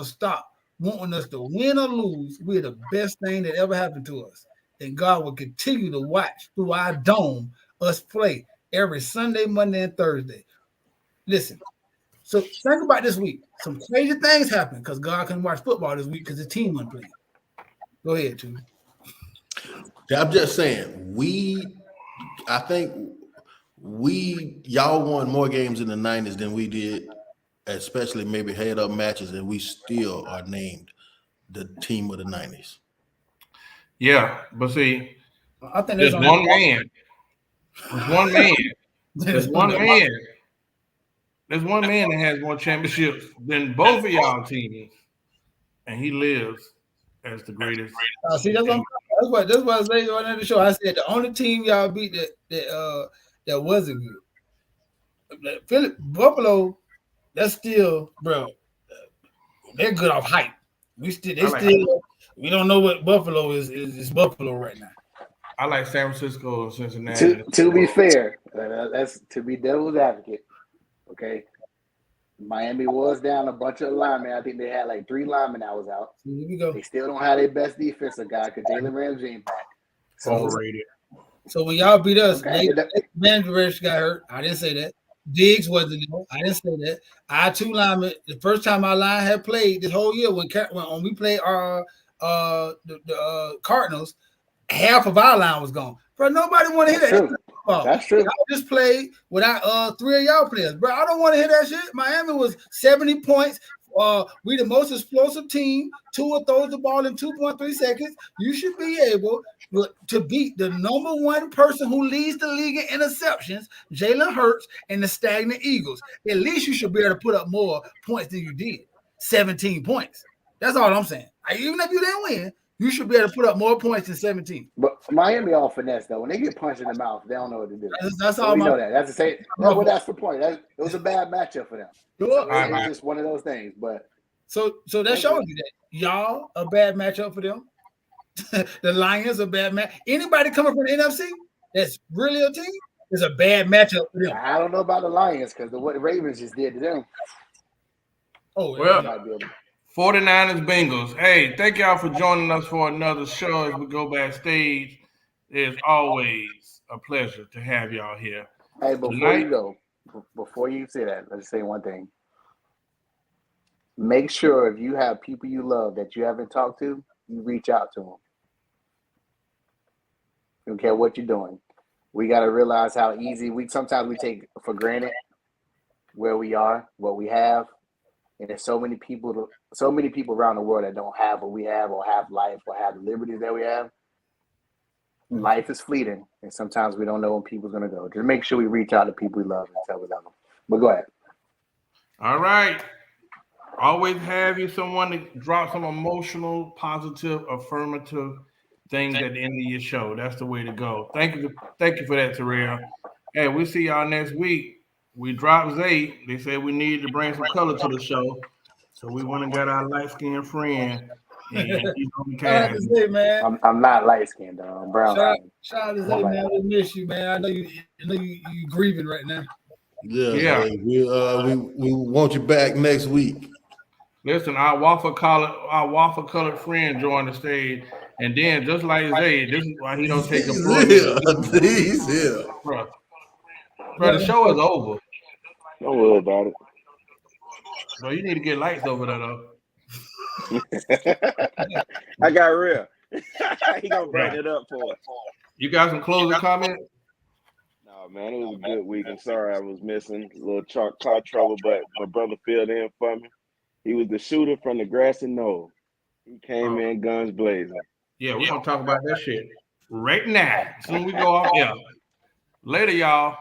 [SPEAKER 3] stop wanting us to win or lose. We're the best thing that ever happened to us. And God will continue to watch through our dome us play every Sunday, Monday, and Thursday. Listen, so think about this week. Some crazy things happen because God couldn't watch football this week because the team wasn't playing. Go ahead, too.
[SPEAKER 1] I'm just saying, I think y'all won more games in the 90s than we did, especially maybe head-up matches, and we still are named the team of the 90s.
[SPEAKER 2] Yeah, but see,
[SPEAKER 3] I think
[SPEAKER 2] there's one man. There's one man that has more championships than both of y'all teams, and he lives as the greatest.
[SPEAKER 3] See, that's what I said on the show. I said the only team y'all beat that wasn't good. Buffalo, that's still, bro. They're good off hype. We don't know what Buffalo is. It's Buffalo right now.
[SPEAKER 2] I like San Francisco and Cincinnati.
[SPEAKER 4] To be fair, that's to be devil's advocate. Okay, Miami was down a bunch of linemen. I think they had like 3 linemen that was out.
[SPEAKER 3] Here we go.
[SPEAKER 4] They still don't have their best defensive guy because Jalen Ramsey ain't back.
[SPEAKER 3] So when y'all beat us, Van got hurt. I didn't say that. Diggs wasn't there. I didn't say that. Our 2 linemen, the first time our line had played this whole year when we played the Cardinals, half of our line was gone. Bro, nobody want to hear that.
[SPEAKER 4] That's true.
[SPEAKER 3] I just played without 3 of y'all players. Bro, I don't want to hear that shit. Miami was 70 points. We the most explosive team. Tua throws the ball in 2.3 seconds. You should be able to beat the number 1 person who leads the league in interceptions, Jalen Hurts, and the stagnant Eagles. At least you should be able to put up more points than you did. 17 points. That's all I'm saying. Even if you didn't win, you should be able to put up more points than 17.
[SPEAKER 4] But Miami all finesse though. When they get punched in the mouth, they don't know what to do.
[SPEAKER 3] That's all.
[SPEAKER 4] We know that. That's the same. That's the point. It was a bad matchup for them. It's just one of those things. But
[SPEAKER 3] so that shows you that y'all a bad matchup for them. The Lions a bad match. Anybody coming from the NFC that's really a team is a bad matchup for them.
[SPEAKER 4] I don't know about the Lions because what the Ravens just did to them.
[SPEAKER 2] Oh well. 49ers Bengals. Hey, thank y'all for joining us for another show as we go backstage. It's always a pleasure to have y'all here.
[SPEAKER 4] Hey, before you say that, let's say one thing. Make sure if you have people you love that you haven't talked to, you reach out to them. You don't care what you're doing. We got to realize how easy sometimes we take for granted where we are, what we have. And there's so many people around the world that don't have what we have or have life or have the liberties that we have. Life is fleeting, and sometimes we don't know when people's going to go. Just make sure we reach out to people we love and tell we love them. But go ahead.
[SPEAKER 2] All right. Always have you someone to drop some emotional, positive, affirmative things at the end of your show. That's the way to go. Thank you for that, Terrell. Hey, we'll see y'all next week. We dropped Zay. They said we needed to bring some color to the show. So we went and got our light-skinned friend
[SPEAKER 3] Shout out to Zay, man.
[SPEAKER 4] I'm not light skinned, though. I'm brown.
[SPEAKER 3] Shout out to Zay, man. We miss you, man. I know you grieving right now.
[SPEAKER 1] Yeah. Hey, we want you back next week.
[SPEAKER 2] Listen, our waffle colored friend joined the stage, and then just like Zay, this is why he don't take a break.
[SPEAKER 1] He's here.
[SPEAKER 2] Bro, the show is over.
[SPEAKER 5] Don't worry about it.
[SPEAKER 2] Bro, you need to get lights over there, though.
[SPEAKER 5] I got real. He gonna brighten it up for us.
[SPEAKER 2] You got some closing comments?
[SPEAKER 5] No, man, it was a good week. I'm sorry I was missing a little car trouble, but my brother filled in for me. He was the shooter from the grassy knoll. He came in guns blazing.
[SPEAKER 2] Yeah, we're gonna talk about that shit right now. Soon we go off. Yeah. Later, y'all.